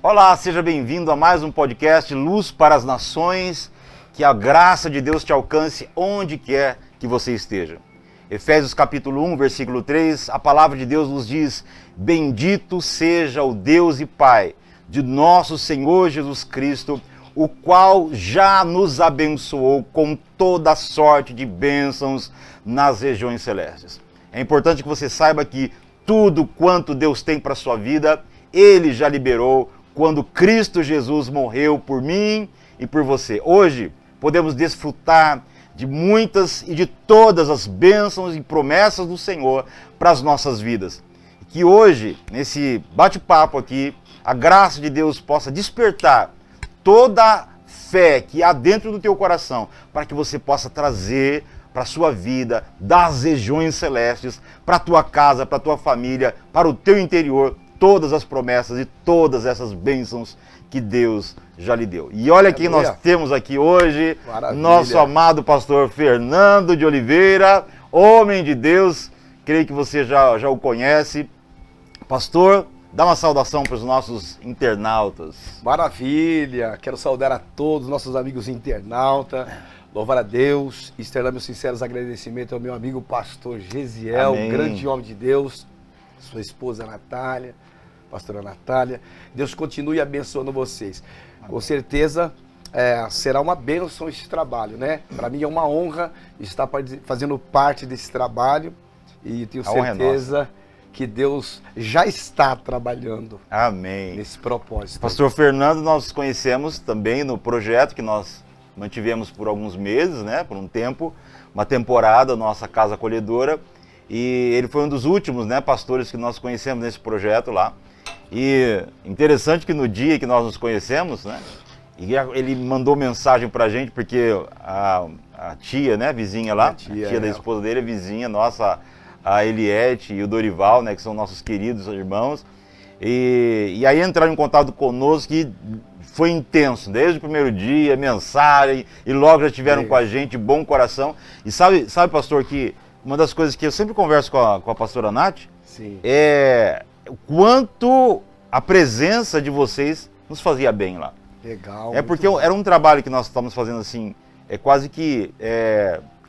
Olá, seja bem-vindo a mais um podcast Luz para as Nações. Que a graça de Deus te alcance onde quer que você esteja. Efésios capítulo 1, versículo 3, a palavra de Deus nos diz: Bendito seja o Deus e Pai de nosso Senhor Jesus Cristo, o qual já nos abençoou com toda sorte de bênçãos nas regiões celestes. É importante que você saiba que tudo quanto Deus tem para a sua vida, Ele já liberou quando Cristo Jesus morreu por mim e por você. Hoje podemos desfrutar de muitas e de todas as bênçãos e promessas do Senhor para as nossas vidas. Que hoje, nesse bate-papo aqui, a graça de Deus possa despertar toda a fé que há dentro do teu coração, para que você possa trazer para a sua vida, das regiões celestes, para a tua casa, para a tua família, para o teu interior, todas as promessas e todas essas bênçãos que Deus já lhe deu. E olha quem nós temos aqui hoje, nosso amado pastor Fernando de Oliveira, homem de Deus, creio que você já o conhece. Pastor, dá uma saudação para os nossos internautas. Maravilha, quero saudar a todos os nossos amigos internautas, louvar a Deus, externar meus sinceros agradecimentos ao meu amigo pastor Gesiel, grande homem de Deus, sua esposa Natália, pastora Natália. Deus continue abençoando vocês. Amém. Com certeza será uma bênção esse trabalho, né? Para mim é uma honra estar fazendo parte desse trabalho e tenho certeza que Deus já está trabalhando. Amém. Nesse propósito. Pastor Fernando, nós conhecemos também no projeto que nós mantivemos por alguns meses, né? Por um tempo, uma temporada, nossa Casa Acolhedora. E ele foi um dos últimos, né, pastores que nós conhecemos nesse projeto lá. E interessante que no dia que nós nos conhecemos, né, ele mandou mensagem pra gente, porque a tia, né, vizinha lá, a tia da esposa dele, a vizinha nossa, a Eliette e o Dorival, né, que são nossos queridos irmãos. E aí entraram em contato conosco e foi intenso, desde o primeiro dia, mensagem, e logo já estiveram com a gente, bom coração. E sabe, pastor, que uma das coisas que eu sempre converso com a pastora Nath, é o quanto a presença de vocês nos fazia bem lá. Legal. É porque era um trabalho que nós estamos fazendo assim, quase que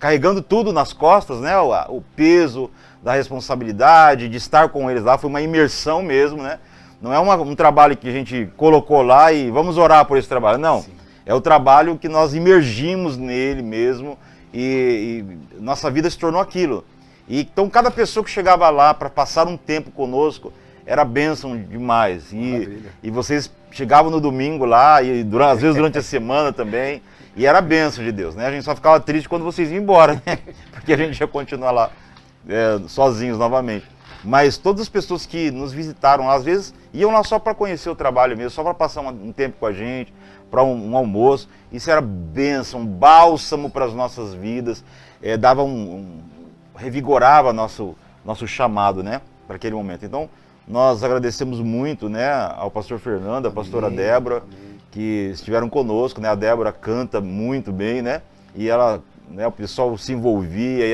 carregando tudo nas costas, né? O peso da responsabilidade, de estar com eles lá, foi uma imersão mesmo, né? Não é um trabalho que a gente colocou lá e vamos orar por esse trabalho, não. Sim. É o trabalho que nós imergimos nele mesmo, e nossa vida se tornou aquilo. E então cada pessoa que chegava lá para passar um tempo conosco era bênção demais. E vocês chegavam no domingo lá, e às vezes durante a semana também, e era bênção de Deus, né? A gente só ficava triste quando vocês iam embora, né? Porque a gente ia continuar lá sozinhos novamente. Mas todas as pessoas que nos visitaram, às vezes iam lá só para conhecer o trabalho mesmo, só para passar um tempo com a gente, para um almoço. Isso era bênção, um bálsamo para as nossas vidas, revigorava nosso chamado, né, para aquele momento. Então, nós agradecemos muito, né, ao pastor Fernando, à pastora Débora, que estiveram conosco, né. A Débora canta muito bem, né, e ela, né, o pessoal se envolvia, e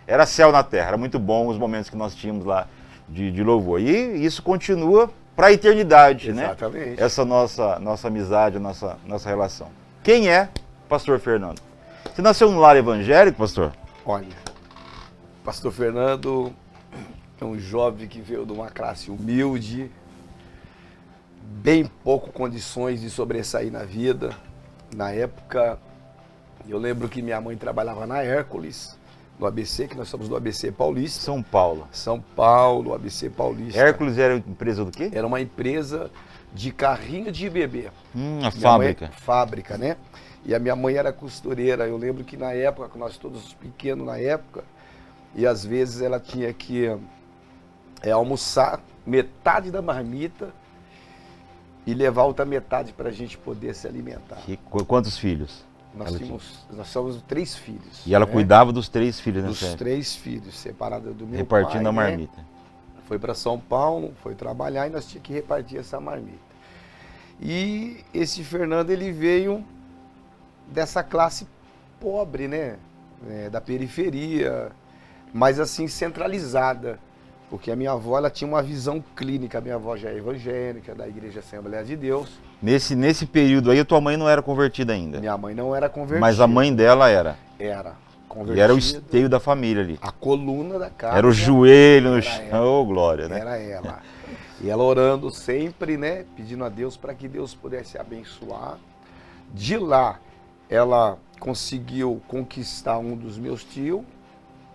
era céu na terra. Era muito bom os momentos que nós tínhamos lá de louvor. E isso continua para a eternidade, exatamente, né? Essa nossa amizade, nossa relação. Quem é pastor Fernando? Você nasceu num lar evangélico, pastor? Olha, pastor Fernando é um jovem que veio de uma classe humilde, bem pouco condições de sobressair na vida. Na época, eu lembro que minha mãe trabalhava na Hércules, no ABC, que nós somos do ABC Paulista. São Paulo. São Paulo, ABC Paulista. Hércules era empresa do quê? Era uma empresa de carrinho de bebê. A fábrica. Fábrica, né? E a minha mãe era costureira. Eu lembro que na época, nós todos pequenos na época, e às vezes ela tinha que almoçar metade da marmita e levar outra metade para a gente poder se alimentar. Quantos filhos? Nós somos 3 filhos. E ela cuidava dos 3 filhos, né? Dos 3 filhos, separada do meu repartindo pai, a marmita. Né? Foi para São Paulo, foi trabalhar e nós tínhamos que repartir essa marmita. E esse Fernando, ele veio dessa classe pobre, né? Da periferia, mas assim centralizada. Porque a minha avó, ela tinha uma visão clínica. A minha avó já é evangélica, da Igreja Assembleia de Deus. Nesse período aí, a tua mãe não era convertida ainda. Minha mãe não era convertida. Mas a mãe dela era. Era convertida. E era o esteio da família ali. A coluna da casa. Era o joelho no era chão, ela. ô glória, né? Era ela. E ela orando sempre, né? Pedindo a Deus para que Deus pudesse abençoar. De lá, ela conseguiu conquistar um dos meus tios.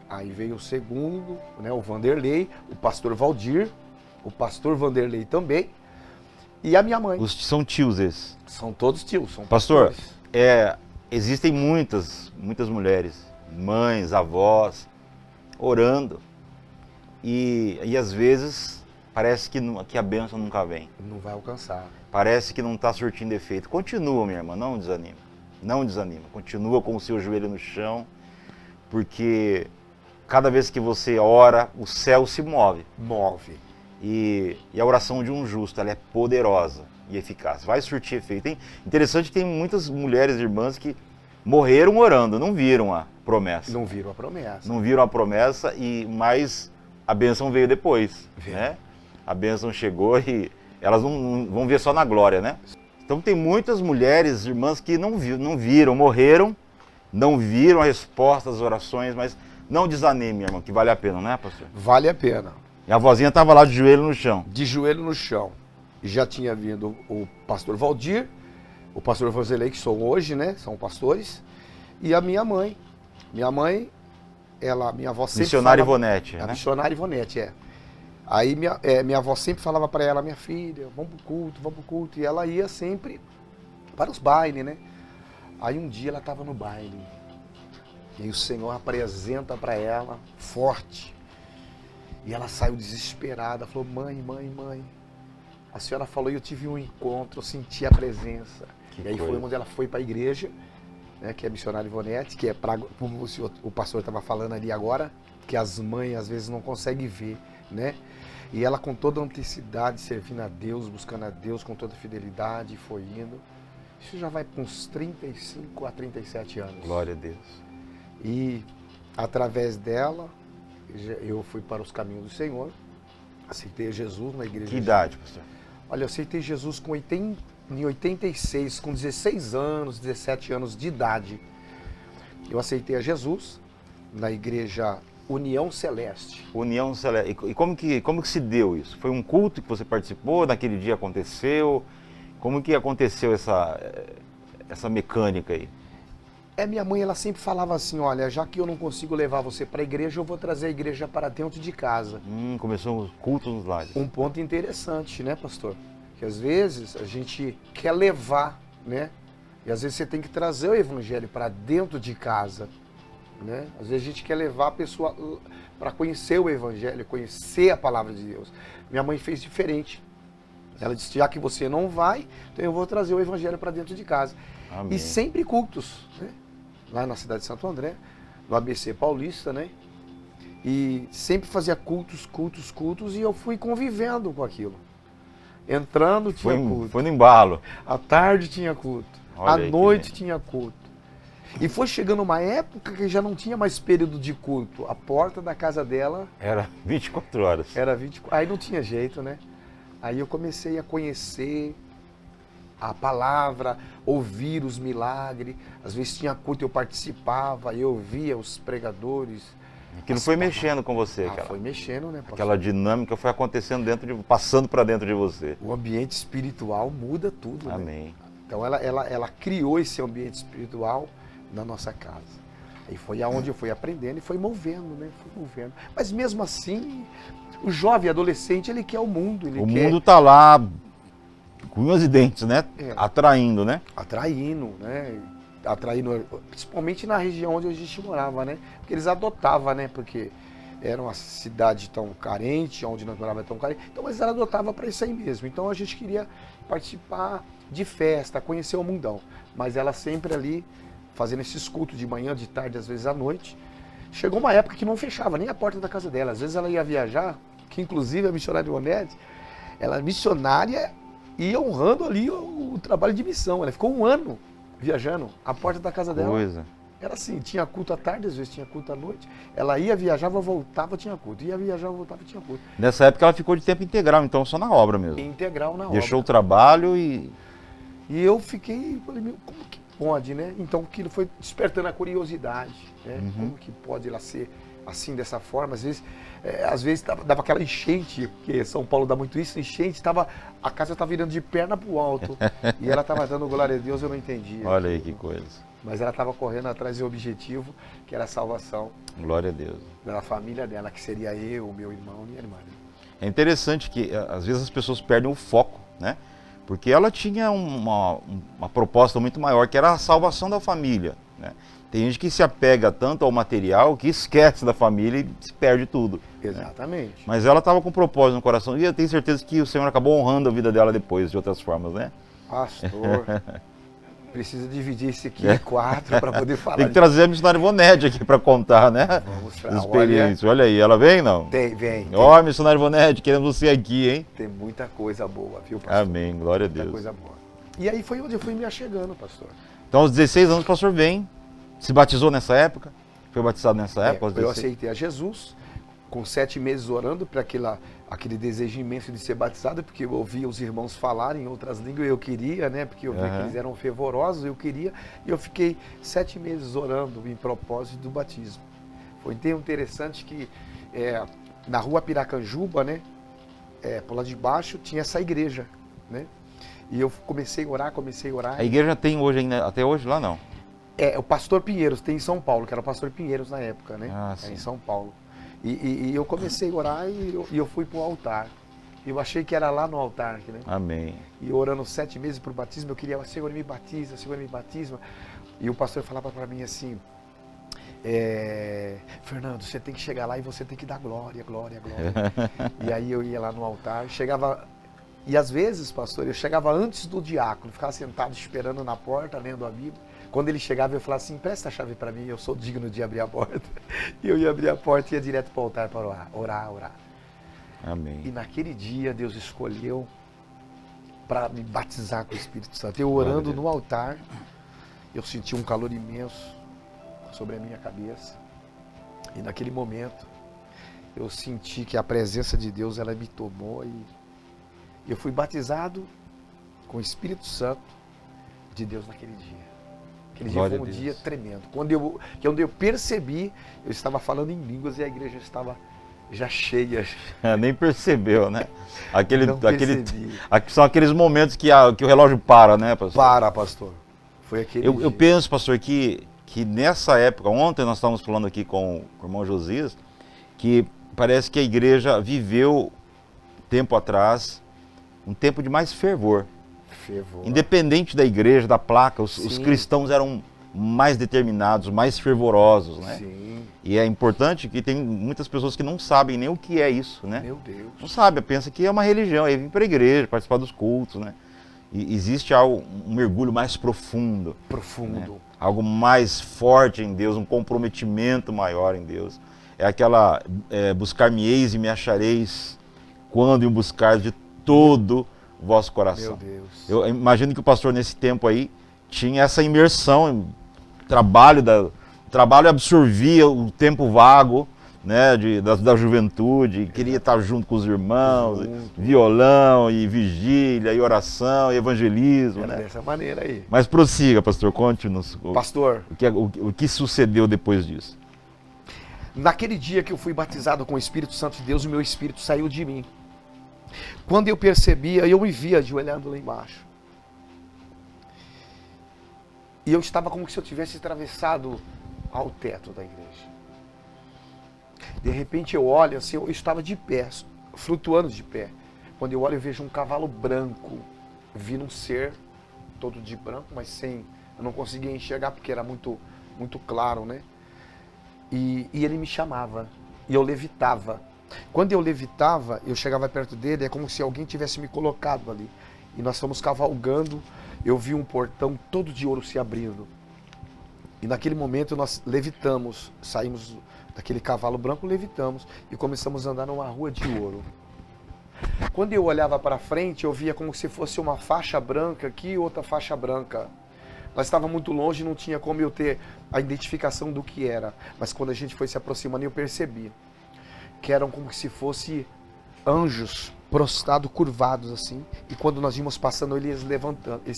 Aí veio o segundo, né? O Vanderlei, o pastor Valdir, o pastor Vanderlei também. E a minha mãe. São tios esses. São todos tios, são Pastor, pastores. existem muitas mulheres, mães, avós, orando. E às vezes parece que a bênção nunca vem. Não vai alcançar. Parece que não está surtindo efeito. Continua, minha irmã, não desanima. Não desanima. Continua com o seu joelho no chão, porque cada vez que você ora, o céu se move. Move. E a oração de um justo, ela é poderosa e eficaz. Vai surtir efeito. Interessante que tem muitas mulheres, irmãs, que morreram orando, não viram a promessa. Não viram a promessa. Não viram a promessa, mas a bênção veio depois. Veio. Né? A bênção chegou e elas não vão ver só na glória, né? Então tem muitas mulheres, irmãs, que não viram, morreram, não viram a resposta às orações, mas não desanime, irmão, que vale a pena, né, pastor? Vale a pena. E a vozinha estava lá de joelho no chão. De joelho no chão. E já tinha vindo o pastor Valdir, o pastor Vanderlei, que são hoje, né? São pastores. E a minha mãe. Minha mãe, minha avó sempre Missionária falava, Ivonete, né? Missionária Ivonete, é. Aí minha avó sempre falava para ela, minha filha, vamos pro culto. E ela ia sempre para os bailes, né? Aí um dia ela estava no baile. E aí o Senhor apresenta para ela, forte. E ela saiu desesperada, falou, mãe, a senhora falou e eu tive um encontro, eu senti a presença. E aí foi onde ela foi para a igreja, né, que é Missionária Ivonete, que é como o pastor estava falando ali agora, que as mães às vezes não conseguem ver, né? E ela com toda a autenticidade, servindo a Deus, buscando a Deus com toda fidelidade, foi indo. Isso já vai para uns 35 a 37 anos. Glória a Deus. E através dela, eu fui para os caminhos do Senhor, aceitei Jesus na igreja. Que idade, pastor? Olha, eu aceitei Jesus em 86, com 16 anos, 17 anos de idade. Eu aceitei a Jesus na igreja União Celeste. União Celeste. E como que se deu isso? Foi um culto que você participou, naquele dia aconteceu? Como que aconteceu essa mecânica aí? Minha mãe, ela sempre falava assim, olha, já que eu não consigo levar você para a igreja, eu vou trazer a igreja para dentro de casa. Começou os cultos nos lares. Um ponto interessante, né, pastor? Que às vezes a gente quer levar, né? E às vezes você tem que trazer o evangelho para dentro de casa, né? Às vezes a gente quer levar a pessoa para conhecer o evangelho, conhecer a palavra de Deus. Minha mãe fez diferente. Ela disse, já que você não vai, então eu vou trazer o evangelho para dentro de casa. Amém. E sempre cultos, né? Lá na cidade de Santo André, no ABC Paulista, né? E sempre fazia cultos, e eu fui convivendo com aquilo. Entrando tinha culto. Foi no embalo. À tarde tinha culto. À noite tinha culto. E foi chegando uma época que já não tinha mais período de culto. A porta da casa dela... Era 24 horas. Era 24. Aí não tinha jeito, né? Aí eu comecei a conhecer a palavra, ouvir os milagres. Às vezes tinha culto, eu participava, eu via os pregadores. Aquilo foi mexendo com você, foi mexendo, né, pastor? Aquela dinâmica foi acontecendo passando para dentro de você. O ambiente espiritual muda tudo, né? Amém. Então ela criou esse ambiente espiritual na nossa casa. E foi aonde eu fui aprendendo e foi movendo, né? Foi movendo. Mas mesmo assim, o jovem adolescente, ele quer o mundo. O mundo tá lá com unhas e dentes, né? É. Atraindo, né? Atraindo, né? Atraindo, principalmente na região onde a gente morava, né? Porque eles adotavam, né? Porque era uma cidade tão carente, onde nós morávamos tão carente. Então eles adotavam para isso aí mesmo. Então a gente queria participar de festa, conhecer o mundão. Mas ela sempre ali, fazendo esses cultos de manhã, de tarde, às vezes à noite. Chegou uma época que não fechava nem a porta da casa dela. Às vezes ela ia viajar, que inclusive a missionária Ivonete, ela é missionária e honrando ali o trabalho de missão. Ela ficou um ano viajando, a porta da casa dela. Era assim, tinha culto à tarde, às vezes tinha culto à noite. Ela ia, viajava, voltava, tinha culto. Ia, viajava, voltava, tinha culto. Nessa época ela ficou de tempo integral, então só na obra mesmo. Integral na Deixou o obra. trabalho e... E eu fiquei, falei, meu, como que pode, né? Então aquilo foi despertando a curiosidade, né? Como que pode ela ser assim, dessa forma? Às vezes dava aquela enchente, porque São Paulo dá muito isso, enchente, a casa estava virando de perna pro alto. E ela estava dando glória a Deus, eu não entendia. Olha aí que coisa. Mas ela estava correndo atrás do objetivo, que era a salvação Glória a Deus. da família dela, que seria eu, meu irmão e minha irmã. É interessante que às vezes as pessoas perdem o foco, né? Porque ela tinha uma proposta muito maior, que era a salvação da família, né? Tem gente que se apega tanto ao material que esquece da família e se perde tudo. Exatamente. Né? Mas ela estava com um propósito no coração e eu tenho certeza que o Senhor acabou honrando a vida dela depois, de outras formas, né? Pastor, precisa dividir isso aqui em 4 para poder falar. Tem que trazer a missionária Ivonete aqui para contar, né? Vamos pra Experiência. Olha aí, ela vem não? Vem. Ó, missionária Ivonete, queremos você aqui, hein? Tem muita coisa boa, viu, pastor? Amém, glória a Deus. Muita coisa boa. E aí foi onde eu fui me achegando, pastor. Então, aos 16 anos, o pastor vem, se batizou nessa época, foi batizado nessa época, aos Eu 16. aceitei a Jesus, com 7 meses orando para aquele desejo imenso de ser batizado, porque eu ouvia os irmãos falarem em outras línguas, eu queria, né? Porque eu via que eles eram fervorosos, eu queria, e eu fiquei 7 meses orando em propósito do batismo. Foi interessante que na rua Piracanjuba, né? Por lá de baixo, tinha essa igreja, né? E eu comecei a orar. A igreja tem hoje ainda, até hoje lá não? O pastor Pinheiros, tem em São Paulo, que era o pastor Pinheiros na época, né? Ah, sim. Em São Paulo. E eu comecei a orar e eu fui para o altar. Eu achei que era lá no altar, né? Amém. E orando 7 meses para o batismo, eu queria, Senhor, me batiza, Senhor, me batisma. E o pastor falava para mim assim, Fernando, você tem que chegar lá e você tem que dar glória, glória, glória. E aí eu ia lá no altar, chegava... E às vezes, pastor, eu chegava antes do diácono, ficava sentado esperando na porta, lendo a Bíblia. Quando ele chegava, eu falava assim, presta a chave para mim, eu sou digno de abrir a porta. E eu ia abrir a porta e ia direto para o altar para orar. Amém. E naquele dia, Deus escolheu para me batizar com o Espírito Santo. Eu orando no altar, eu senti um calor imenso sobre a minha cabeça. E naquele momento, eu senti que a presença de Deus, ela me tomou e eu fui batizado com o Espírito Santo de Deus naquele dia. Aquele dia foi um dia tremendo. Quando eu percebi, eu estava falando em línguas e a igreja estava já cheia. Nem percebeu, né? Percebi. São aqueles momentos que o relógio para, né, pastor? Para, pastor. Foi aquele dia. Eu penso, pastor, que nessa época, ontem nós estávamos falando aqui com o irmão Josias, que parece que a igreja viveu, tempo atrás, um tempo de mais fervor. Independente da igreja, da placa, os cristãos eram mais determinados, mais fervorosos, né? Sim. E é importante que tem muitas pessoas que não sabem nem o que é isso, né? Meu Deus. Não sabe, pensa que é uma religião, aí vem para a igreja, participar dos cultos, né? E existe um mergulho mais profundo. Profundo. Né? Algo mais forte em Deus, um comprometimento maior em Deus. É aquela buscar-me-eis e me achareis quando me buscar de todo o vosso coração. Meu Deus. Eu imagino que o pastor nesse tempo aí tinha essa imersão, o trabalho absorvia o tempo vago, né, da juventude, queria estar junto com os irmãos, violão e vigília e oração e evangelismo. Era né? dessa maneira aí. Mas prossiga, pastor, conte-nos Pastor, o que sucedeu depois disso. naquele dia que eu fui batizado com o Espírito Santo de Deus, o meu espírito saiu de mim. Quando eu percebia, eu me via ajoelhando lá embaixo. E eu estava como se eu tivesse atravessado ao teto da igreja. De repente eu olho assim, eu estava de pé, flutuando de pé. Quando eu olho, eu vejo um cavalo branco, vindo um ser todo de branco, mas eu não conseguia enxergar porque era muito, muito claro, né? E ele me chamava, e eu levitava. Quando eu levitava, eu chegava perto dele, é como se alguém tivesse me colocado ali. E nós fomos cavalgando, eu vi um portão todo de ouro se abrindo. E naquele momento nós levitamos, saímos daquele cavalo branco, levitamos e começamos a andar numa rua de ouro. Quando eu olhava para frente, eu via como se fosse uma faixa branca aqui e outra faixa branca Nós estávamos muito longe, não tinha como eu ter a identificação do que era. Mas quando a gente foi se aproximando, eu percebi que eram como se fosse anjos prostrados, curvados assim. E quando nós íamos passando, eles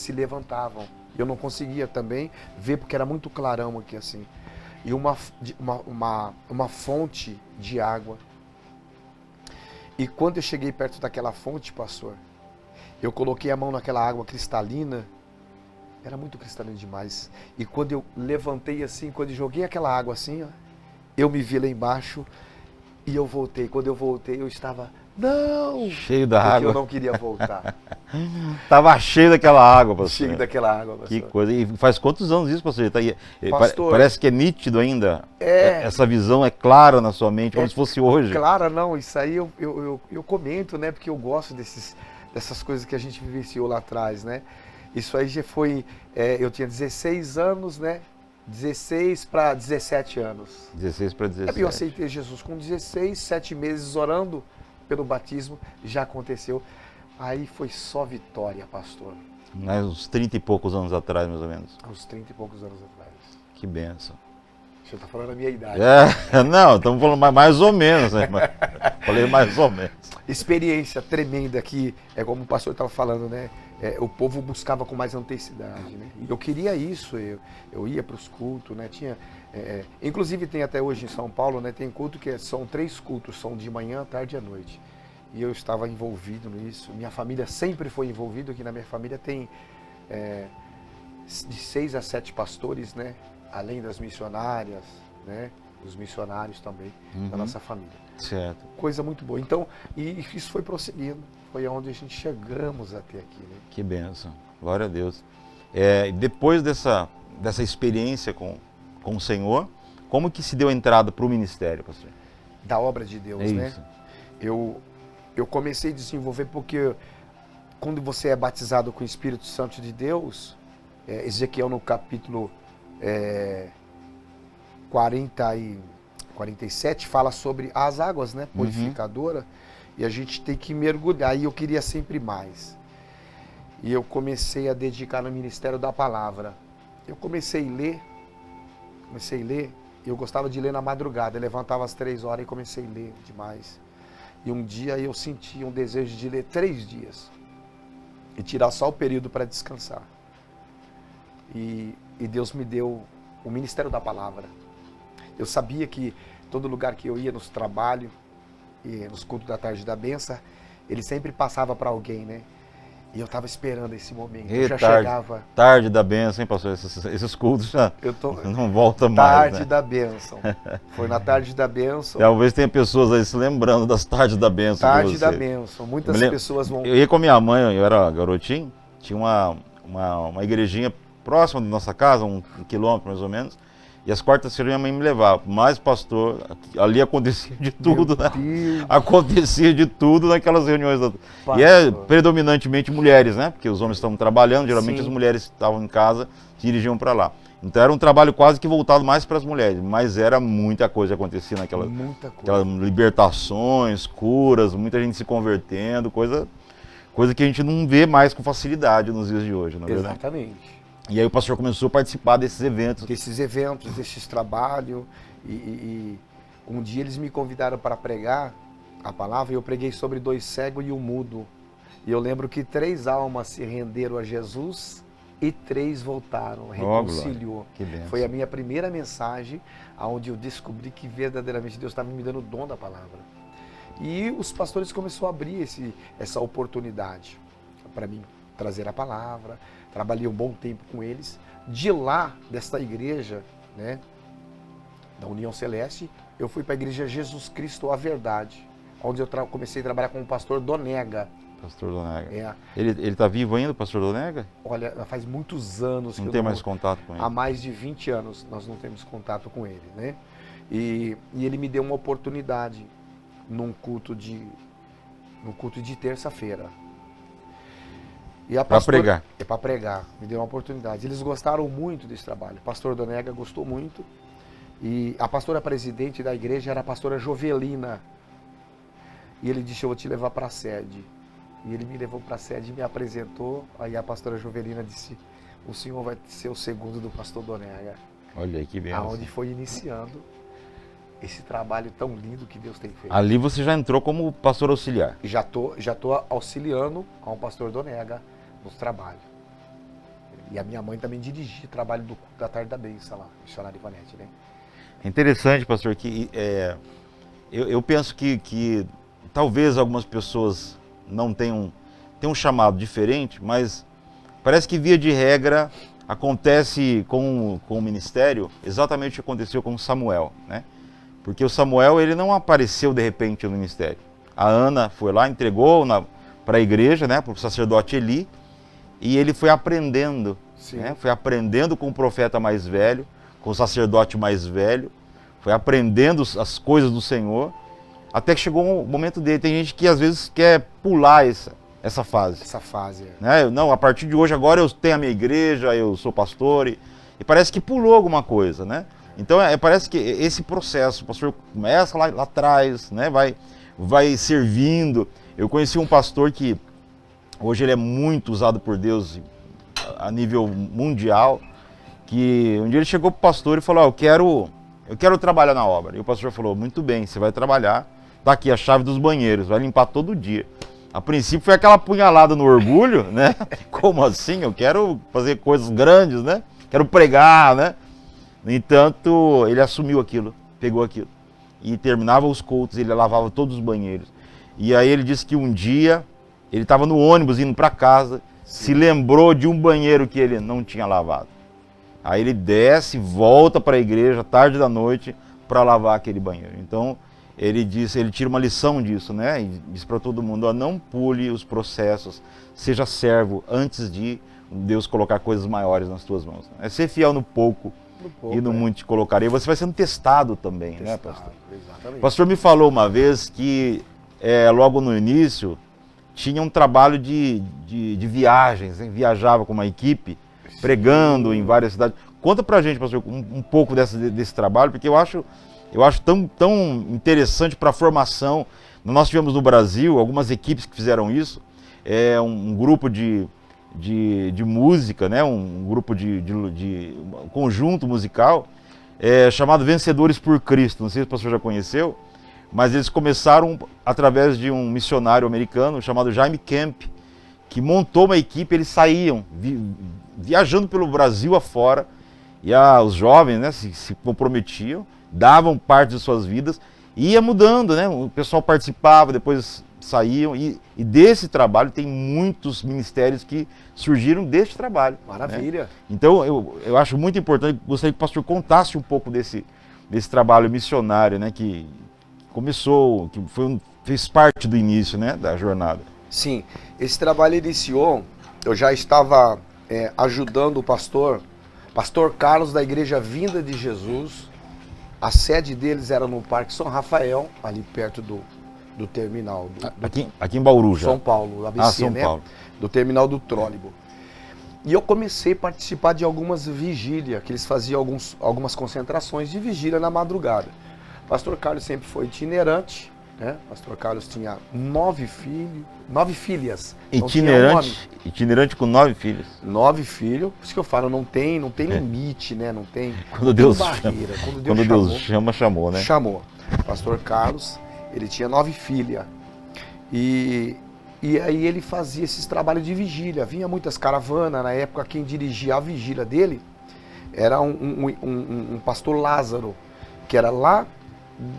se levantavam. Eu não conseguia também ver, porque era muito clarão aqui assim. E uma fonte de água. E quando eu cheguei perto daquela fonte, pastor, eu coloquei a mão naquela água cristalina. Era muito cristalino demais. E quando eu levantei assim, quando eu joguei aquela água assim, ó, eu me vi lá embaixo e eu voltei. Quando eu voltei, eu estava, não! Cheio da porque água. eu não queria voltar. Tava cheio daquela água, pastor. Cheio daquela água, pastor. Que coisa. E faz quantos anos isso, pastor? Tá aí, Pastor, parece que é nítido ainda. É. Essa visão é clara na sua mente, como se fosse hoje. Claro, não. Isso aí eu comento, né? Porque eu gosto dessas coisas que a gente vivenciou lá atrás, né? Isso aí já foi, eu tinha 16 anos, né? 16 para 17 anos. 16 para 17. Eu aceitei Jesus com 16, 7 meses orando pelo batismo, já aconteceu. Aí foi só vitória, pastor. Mas uns 30 e poucos anos atrás, mais ou menos. Uns 30 e poucos anos atrás. Que bênção. Você está falando a minha idade. Não, estamos falando mais ou menos, né? Falei mais ou menos. Experiência tremenda que, como o pastor estava falando, né? O povo buscava com mais intensidade, né? E eu queria isso, eu ia para os cultos, né? Inclusive tem até hoje em São Paulo, né? Tem culto que são 3 cultos, são de manhã, tarde e à noite. E eu estava envolvido nisso. Minha família sempre foi envolvida, aqui na minha família tem de 6 a 7 pastores, né? Além das missionárias, né? Os missionários também da nossa família. Certo. Coisa muito boa. Então, e isso foi prosseguindo. Foi onde a gente chegamos até aqui, né? Que bênção. Glória a Deus. Depois dessa experiência com o Senhor, como que se deu a entrada para o ministério, pastor? Da obra de Deus, né? Eu comecei a desenvolver porque quando você é batizado com o Espírito Santo de Deus, Ezequiel no capítulo 47 fala sobre as águas, né? Purificadora. E a gente tem que mergulhar. E eu queria sempre mais. E eu comecei a dedicar no ministério da palavra. Eu comecei a ler. Eu gostava de ler na madrugada. Eu levantava às 3 horas e comecei a ler demais. E um dia eu senti um desejo de ler 3 dias. E tirar só o período para descansar. E Deus me deu o ministério da palavra. Eu sabia que todo lugar que eu ia, nos trabalhos, e nos cultos da tarde da benção, ele sempre passava para alguém, né? E eu estava esperando esse momento. Eu já chegava. Tarde da benção, hein, pastor? Esses cultos já não voltam mais. Tarde né? da benção. Foi na tarde da benção. Talvez tenha pessoas aí se lembrando das tardes da benção. Tarde da benção. Muitas pessoas vão. Eu ia com minha mãe, eu era garotinho, tinha uma igrejinha próxima da nossa casa, 1 quilômetro mais ou menos. E as quartas-feiras minha mãe me levava. Mas, pastor, ali acontecia de tudo, né? Acontecia de tudo naquelas reuniões. E predominantemente mulheres, né? Porque os homens estavam trabalhando, geralmente as mulheres estavam em casa, dirigiam para lá. Então era um trabalho quase que voltado mais para as mulheres, mas era muita coisa que acontecia naquelas libertações, curas, muita gente se convertendo, coisa que a gente não vê mais com facilidade nos dias de hoje, não é verdade? Exatamente. E aí o pastor começou a participar desses eventos. Desses trabalhos. E um dia eles me convidaram para pregar a palavra e eu preguei sobre 2 cegos e 1 mudo. E eu lembro que 3 almas se renderam a Jesus e 3 voltaram, reconciliou. Foi a minha primeira mensagem, onde eu descobri que verdadeiramente Deus estava me dando o dom da palavra. E os pastores começaram a abrir essa oportunidade para mim trazer a palavra. Trabalhei um bom tempo com eles. De lá, desta igreja, né, da União Celeste, eu fui para a igreja Jesus Cristo a Verdade, onde eu comecei a trabalhar com o pastor Donega. Pastor Donega. Ele está vivo ainda, o pastor Donega? Olha, faz muitos anos que não tem mais contato com ele. Há mais de 20 anos nós não temos contato com ele, né? E ele me deu uma oportunidade num culto de terça-feira. Para pregar. Para pregar, me deu uma oportunidade. Eles gostaram muito desse trabalho. O pastor Donega gostou muito. E a pastora presidente da igreja era a pastora Jovelina. E ele disse, eu vou te levar para a sede. E ele me levou para a sede e me apresentou. Aí a pastora Jovelina disse, o senhor vai ser o segundo do pastor Donega. Olha aí que benção. Aonde foi iniciando esse trabalho tão lindo que Deus tem feito. Ali você já entrou como pastor auxiliar. Já tô auxiliando ao pastor Donega nos trabalhos. E a minha mãe também dirigia o trabalho do culto da tarde da bênção lá, missionário Ivanete, né? É interessante, pastor, que eu penso que talvez algumas pessoas não tenham um chamado diferente, mas parece que via de regra acontece com o ministério exatamente o que aconteceu com Samuel, né? Porque o Samuel, ele não apareceu de repente no ministério. A Ana foi lá, entregou para a igreja, né, para o sacerdote Eli, e ele foi aprendendo, né? Foi aprendendo com o profeta mais velho, com o sacerdote mais velho, foi aprendendo as coisas do Senhor, até que chegou o momento dele. Tem gente que às vezes quer pular essa fase. Essa fase, né? Não, a partir de hoje, agora eu tenho a minha igreja, eu sou pastor, e parece que pulou alguma coisa, né? Então parece que esse processo, o pastor começa lá atrás, né? vai servindo. Eu conheci um pastor que hoje ele é muito usado por Deus a nível mundial, que um dia ele chegou para o pastor e falou, eu quero trabalhar na obra. E o pastor falou, muito bem, você vai trabalhar, tá aqui a chave dos banheiros, vai limpar todo dia. A princípio foi aquela punhalada no orgulho, né? Como assim? Eu quero fazer coisas grandes, né? Quero pregar, né? No entanto, ele assumiu aquilo, pegou aquilo. E terminava os cultos, ele lavava todos os banheiros. E aí ele disse que um dia, ele estava no ônibus indo para casa, se lembrou de um banheiro que ele não tinha lavado. Aí ele desce, volta para a igreja, tarde da noite, para lavar aquele banheiro. Então, ele tira uma lição disso, né? E diz para todo mundo, não pule os processos, seja servo antes de Deus colocar coisas maiores nas tuas mãos. É ser fiel no pouco e no muito te colocarei. Você vai sendo testado também, né, pastor? Exatamente. O pastor me falou uma vez que, logo no início, tinha um trabalho de viagens, hein? Viajava com uma equipe, pregando em várias cidades. Conta pra gente, pastor, um pouco desse trabalho, porque eu acho tão interessante para a formação. Nós tivemos no Brasil algumas equipes que fizeram isso, um grupo de música, né? Um grupo um conjunto musical chamado Vencedores por Cristo. Não sei se o pastor já conheceu, mas eles começaram através de um missionário americano chamado Jaime Kemp, que montou uma equipe. Eles saíam viajando pelo Brasil afora, e os jovens, né, se comprometiam, davam parte de suas vidas, e ia mudando, né? O pessoal participava, depois saíam, e desse trabalho tem muitos ministérios que surgiram deste trabalho. Maravilha. Né? Então eu acho muito importante, gostaria que o pastor contasse um pouco desse trabalho missionário, né, que começou, que fez parte do início, né, da jornada. Sim, esse trabalho iniciou, eu já estava ajudando o pastor Carlos da Igreja Vinda de Jesus. A sede deles era no Parque São Rafael, ali perto do terminal. Aqui em Bauru já. São Paulo, ABC, São né? Paulo. Do terminal do trólebo. E eu comecei a participar de algumas vigílias, que eles faziam algumas concentrações de vigília na madrugada. O pastor Carlos sempre foi itinerante, né? O pastor Carlos tinha 9 filhas. Itinerante com 9 filhos. 9 filhos, por isso que eu falo, não tem limite, né? Não tem quando Deus barreira. Quando Deus chamou, né? Chamou. O pastor Carlos, ele tinha 9 filhas. E aí ele fazia esses trabalhos de vigília. Vinha muitas caravanas. Na época, quem dirigia a vigília dele era um pastor Lázaro, que era lá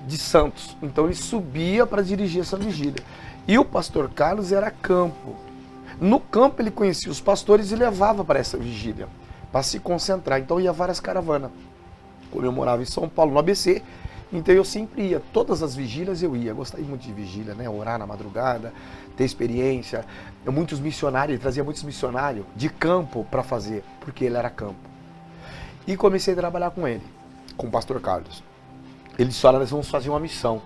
de Santos. Então ele subia para dirigir essa vigília. E o pastor Carlos era campo. No campo ele conhecia os pastores e levava para essa vigília, para se concentrar. Então ia várias caravanas. Como eu morava em São Paulo, no ABC, então eu sempre ia. Todas as vigílias eu ia. Gostava muito de vigília, né? Orar na madrugada, ter experiência. Muitos missionários, ele trazia muitos missionários de campo para fazer, porque ele era campo. E comecei a trabalhar com ele, com o pastor Carlos. Ele disse, olha, nós vamos fazer uma missão,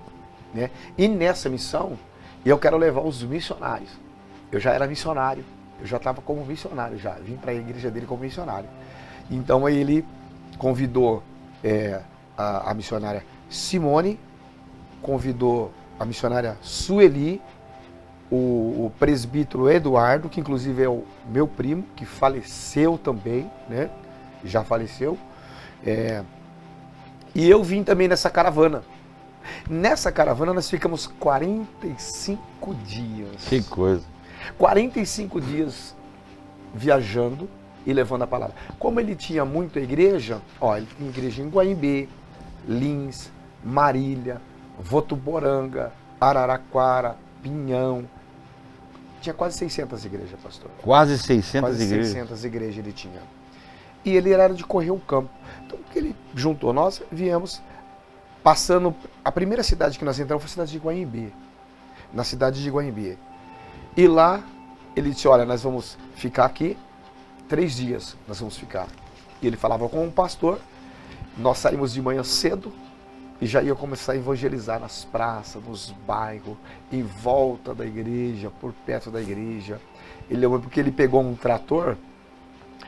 né? E nessa missão, eu quero levar os missionários. Eu já era missionário, eu já estava como missionário, já vim para a igreja dele como missionário. Então aí ele convidou a missionária Simone, convidou a missionária Sueli o presbítero Eduardo, que inclusive é o meu primo, que faleceu também, né? Já faleceu. E eu vim também nessa caravana. Nessa caravana nós ficamos 45 dias. Que coisa. 45 dias viajando e levando a palavra. Como ele tinha muita igreja, ele tinha igreja em Guaimbê, Lins, Marília, Votuporanga, Araraquara, Pinhão. Tinha quase 600 igrejas, pastor. Quase 600 Quase igrejas? 600 igrejas ele tinha. E ele era de correr o campo. Então, o que ele juntou? Nós viemos passando... A primeira cidade que nós entramos foi a cidade de Guaimbê. Na cidade de Guaimbê. E lá, ele disse, olha, nós vamos ficar aqui 3 dias, nós vamos ficar. E ele falava com um pastor, nós saímos de manhã cedo e já ia começar a evangelizar nas praças, nos bairros, em volta da igreja, por perto da igreja. Porque ele pegou um trator,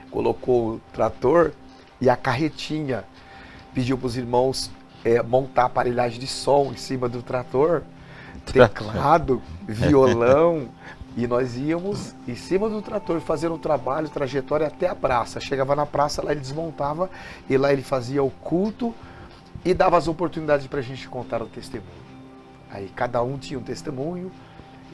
colocou o trator e a carretinha, pediu para os irmãos montar aparelhagem de som em cima do trator, teclado, violão, e nós íamos em cima do trator fazendo o trabalho, trajetória até a praça. Chegava na praça, lá ele desmontava e lá ele fazia o culto e dava as oportunidades para a gente contar o testemunho. Aí cada um tinha um testemunho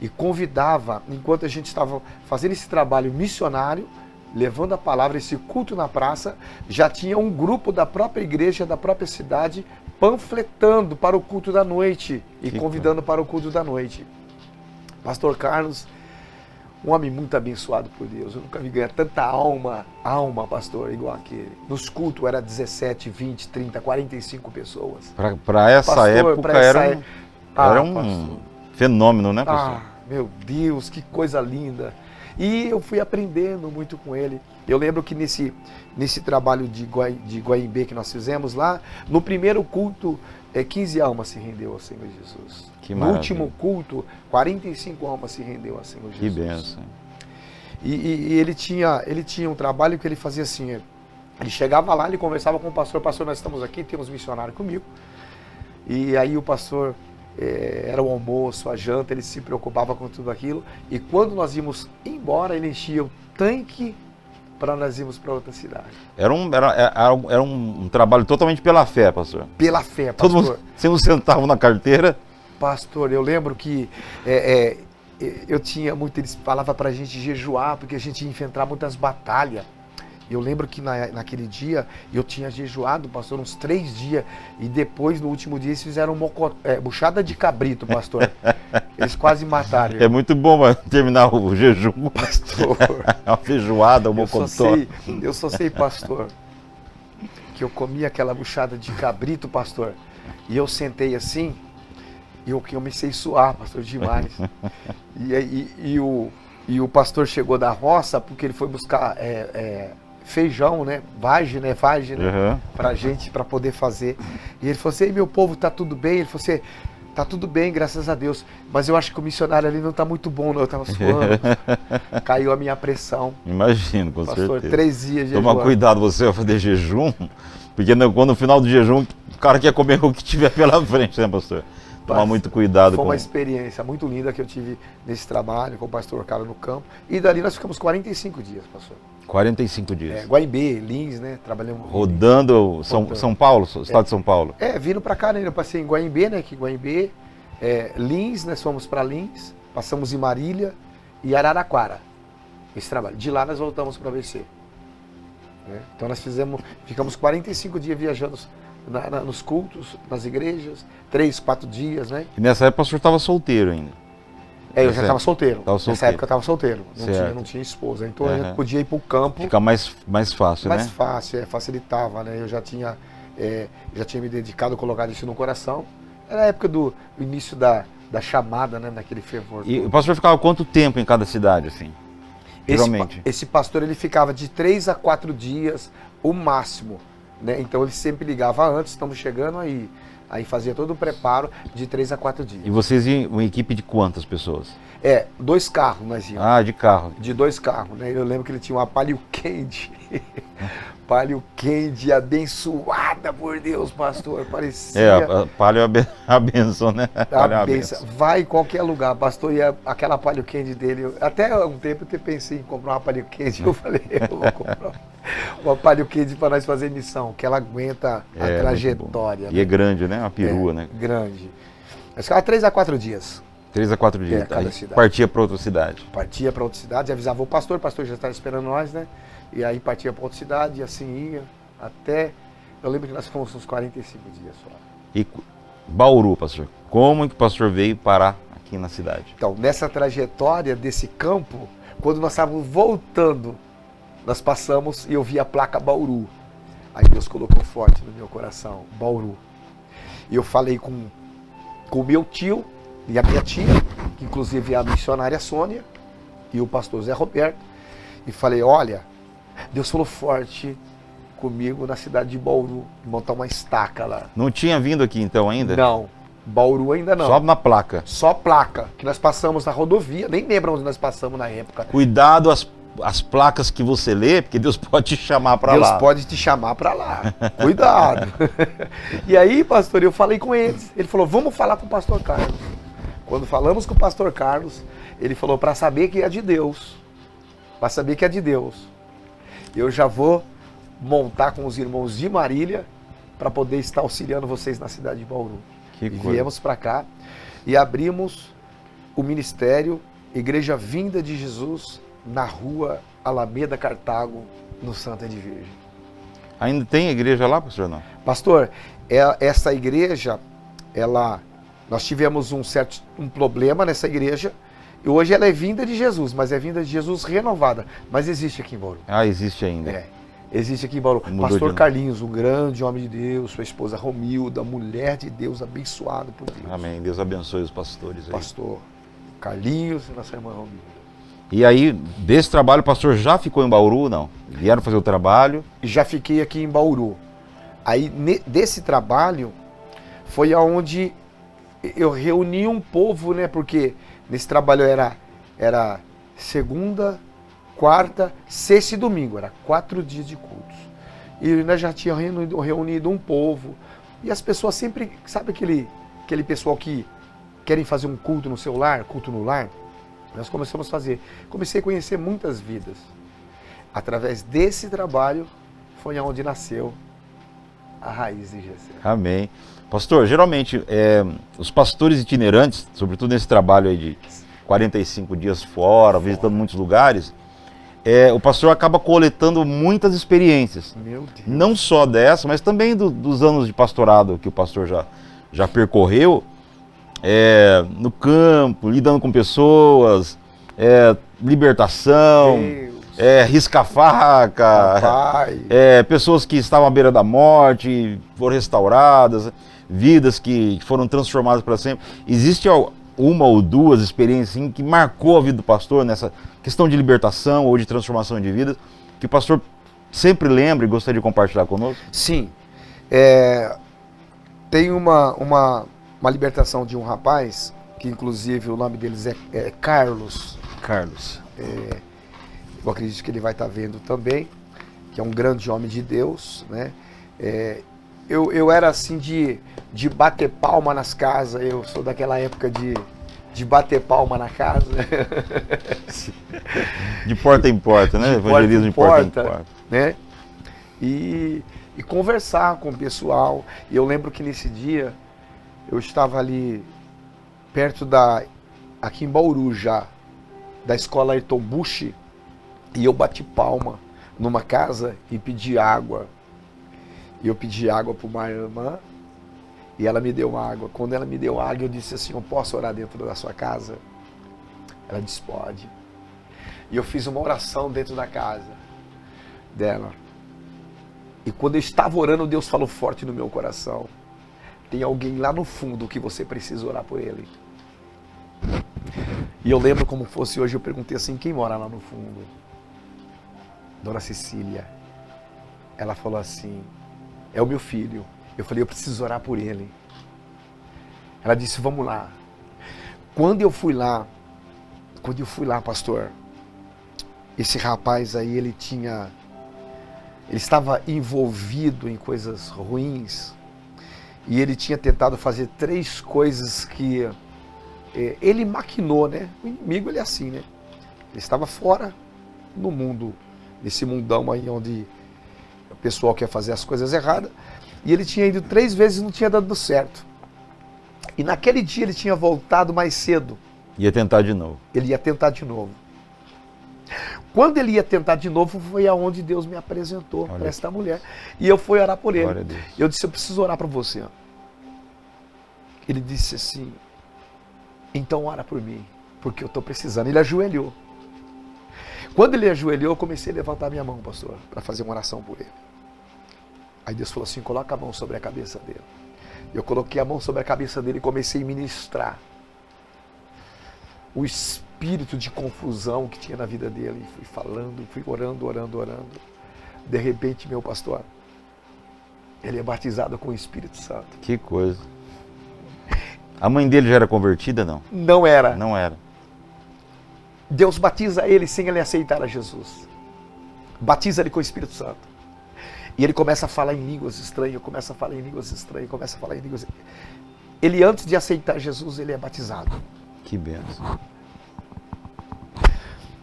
e convidava, enquanto a gente estava fazendo esse trabalho missionário, levando a palavra, esse culto na praça, já tinha um grupo da própria igreja, da própria cidade, panfletando para o culto da noite e convidando para o culto da noite. Pastor Carlos, um homem muito abençoado por Deus. Eu nunca vi ganhar tanta alma, pastor, igual aquele. Nos cultos era 17, 20, 30, 45 pessoas. Para essa pastor, época era um fenômeno, né, pastor? Meu Deus, que coisa linda. E eu fui aprendendo muito com ele. Eu lembro que nesse trabalho de Guaimbê que nós fizemos lá, no primeiro culto, 15 almas se rendeu ao Senhor Jesus. Que no último culto, 45 almas se rendeu ao Senhor Jesus. Que bênção. E ele tinha um trabalho que ele fazia assim, ele chegava lá, ele conversava com o pastor, nós estamos aqui, temos missionário comigo. E aí o pastor, era o almoço, a janta, ele se preocupava com tudo aquilo. E quando nós íamos embora, ele enchia o tanque para nós irmos para outra cidade. Era um trabalho totalmente pela fé, pastor. Pela fé, pastor. Todo mundo sem um centavo na carteira. Pastor, eu lembro que eu tinha muito, eles falavam para a gente jejuar, porque a gente ia enfrentar muitas batalhas. Eu lembro que naquele dia eu tinha jejuado, pastor, uns 3 dias. E depois, no último dia, eles fizeram buchada de cabrito, pastor. Eles quase mataram. É muito bom terminar o jejum. Pastor. Uma feijoada, um mocotó. Eu só sei, pastor, que eu comi aquela buchada de cabrito, pastor. E eu sentei assim, e eu comecei a suar, pastor, demais. E o pastor chegou da roça, porque ele foi buscar... feijão, né? Vagem, pra gente, pra poder fazer. E ele falou assim, ei, meu povo, tá tudo bem? Ele falou assim, tá tudo bem, graças a Deus. Mas eu acho que o missionário ali não tá muito bom, não. Eu tava suando. Caiu a minha pressão. Imagino, com pastor, certeza. 3 dias jejuando. Toma cuidado você ao fazer jejum, porque quando no final do jejum, o cara quer comer o que tiver pela frente, né, pastor? Tomar muito cuidado. Foi uma experiência muito linda que eu tive nesse trabalho com o pastor Carlos no campo. E dali nós ficamos 45 dias, pastor. 45 dias. Guaimbê, Lins, né? Trabalhamos. Rodando São Paulo, estado de São Paulo. Vindo pra cá, né? Eu passei em Guaimbê, né? Que Guaimbê, Lins, nós fomos pra Lins, passamos em Marília e Araraquara. Esse trabalho. De lá nós voltamos para ABC. Então nós ficamos 45 dias viajando nos cultos, nas igrejas, 3, 4 dias, né? E nessa época o senhor estava solteiro ainda? Eu já estava solteiro. Nessa época eu estava solteiro. Não tinha esposa. Então a gente podia ir para o campo. Fica mais fácil, né? Mais fácil, facilitava, né? Eu já tinha me dedicado, colocado isso no coração. Era a época do início da chamada, né? Daquele fervor. E o pastor ficava quanto tempo em cada cidade, assim? Geralmente? Esse pastor, ele ficava de 3 a 4 dias, o máximo. Né? Então ele sempre ligava antes, estamos chegando aí. Aí fazia todo o preparo de 3 a 4 dias. E vocês iam uma equipe de quantas pessoas? 2 carros nós íamos. Ah, de carro. De 2 carros, né? Eu lembro que ele tinha uma Palio Candy. Palio Candy abençoada, tremenda por Deus, pastor. Parecia... A palha é a benção, né? A palha é A a benção. benção. Vai em qualquer lugar, pastor, e aquela palio candy dele, até um tempo eu pensei em comprar uma palio candy, eu falei, eu vou comprar uma palio candy para nós fazer missão, que ela aguenta a trajetória. E é grande, né? Uma perua, né? Grande. Mas ficava 3 a 4 dias. 3 a 4 dias. cada Aí cidade. partia para outra cidade. Partia para outra cidade, avisava o pastor já estava esperando nós, né? E aí partia para outra cidade, e assim ia, até... Eu lembro que nós fomos uns 45 dias só. E Bauru, pastor, como que o pastor veio parar aqui na cidade? Então, nessa trajetória desse campo, quando nós estávamos voltando, nós passamos e eu vi a placa Bauru. Aí Deus colocou forte no meu coração, Bauru. E eu falei com o meu tio e a minha tia, que inclusive é a missionária Sônia, e o pastor Zé Roberto, e falei, olha, Deus falou forte comigo na cidade de Bauru, montar uma estaca lá. Não tinha vindo aqui então ainda? Não, Bauru ainda não. Só na placa. Só placa, que nós passamos na rodovia, nem lembro onde nós passamos na época. Cuidado as placas que você lê, porque Deus pode te chamar para lá. Deus pode te chamar para lá, cuidado. E aí, pastor, eu falei com eles, ele falou, vamos falar com o pastor Carlos. Quando falamos com o pastor Carlos, ele falou, para saber que é de Deus, para saber que é de Deus, eu já vou montar com os irmãos de Marília para poder estar auxiliando vocês na cidade de Bauru. Que E coisa. viemos para cá e abrimos o ministério Igreja Vinda de Jesus na rua Alameda Cartago, no Santa de Virgem. Ainda tem igreja lá, pastor, não? Pastor, essa igreja, nós tivemos um problema nessa igreja, e hoje ela é Vinda de Jesus, mas é Vinda de Jesus renovada, mas existe aqui em Bauru. Ah, existe ainda. Existe aqui em Bauru. Mudou Pastor de... Carlinhos, um grande homem de Deus, sua esposa Romilda, mulher de Deus, abençoado por Deus. Amém. Deus abençoe os pastores aí. Pastor Carlinhos e nossa irmã Romilda. E aí, desse trabalho, o pastor já ficou em Bauru, não? Vieram fazer o trabalho? Já fiquei aqui em Bauru. Aí, desse trabalho, foi aonde eu reuni um povo, né? Porque nesse trabalho era segunda, quarta, sexta e domingo. Era 4 dias de cultos. E nós já tínhamos reunido um povo. E as pessoas sempre... Sabe aquele pessoal que querem fazer um culto no seu lar, culto no lar? Nós começamos a fazer. Comecei a conhecer muitas vidas. Através desse trabalho foi onde nasceu a raiz de GC. Amém. Pastor, geralmente, os pastores itinerantes, sobretudo nesse trabalho aí de 45 dias fora, visitando muitos lugares, o pastor acaba coletando muitas experiências. Meu Deus. Não só dessa, mas também dos anos de pastorado que o pastor já percorreu, no campo, lidando com pessoas, libertação, risca-faca, pessoas que estavam à beira da morte, foram restauradas, vidas que foram transformadas para sempre. Existe uma ou duas experiências assim, que marcou a vida do pastor nessa questão de libertação ou de transformação de vidas, que o pastor sempre lembra e gostaria de compartilhar conosco? Sim. Tem uma libertação de um rapaz, que inclusive o nome deles é Carlos. Carlos. Eu acredito que ele vai estar vendo também, que é um grande homem de Deus, né? Eu era assim de bater palma nas casas, eu sou daquela época de bater palma na casa. De porta em porta, né? Evangelismo de porta em porta. Né? E conversar com o pessoal. E eu lembro que nesse dia, eu estava ali perto aqui em Bauru já, da escola Ayrton Bush, e eu bati palma numa casa e pedi água. E eu pedi água para uma irmã e ela me deu água. Quando ela me deu água, eu disse assim, eu posso orar dentro da sua casa? Ela disse, pode. E eu fiz uma oração dentro da casa dela. E quando eu estava orando, Deus falou forte no meu coração. Tem alguém lá no fundo que você precisa orar por ele. E eu lembro como fosse hoje, eu perguntei assim, quem mora lá no fundo? Dona Cecília. Ela falou assim, é o meu filho. Eu falei, eu preciso orar por ele. Ela disse, vamos lá. Quando eu fui lá, pastor, esse rapaz aí, ele tinha ele estava envolvido em coisas ruins e ele tinha tentado fazer 3 coisas que ele maquinou, né? O inimigo, ele é assim, né? Ele estava fora no mundo, nesse mundão aí onde o pessoal quer fazer as coisas erradas, e ele tinha ido 3 vezes e não tinha dado certo. E naquele dia ele tinha voltado mais cedo. Ia tentar de novo. Ele ia tentar de novo. Quando ele ia tentar de novo, foi aonde Deus me apresentou para esta mulher. E eu fui orar por ele. Eu disse, eu preciso orar para você. Ele disse assim, então ora por mim, porque eu estou precisando. Ele ajoelhou. Quando ele ajoelhou, eu comecei a levantar minha mão, pastor, para fazer uma oração por ele. Aí Deus falou assim, coloca a mão sobre a cabeça dele. Eu coloquei a mão sobre a cabeça dele e comecei a ministrar o espírito de confusão que tinha na vida dele. Fui falando, fui orando. De repente, meu pastor, ele é batizado com o Espírito Santo. Que coisa. A mãe dele já era convertida, não? Não era. Não era. Deus batiza ele sem ele aceitar a Jesus. Batiza ele com o Espírito Santo. E ele começa a falar em línguas estranhas, Ele, antes de aceitar Jesus, ele é batizado. Que bênção.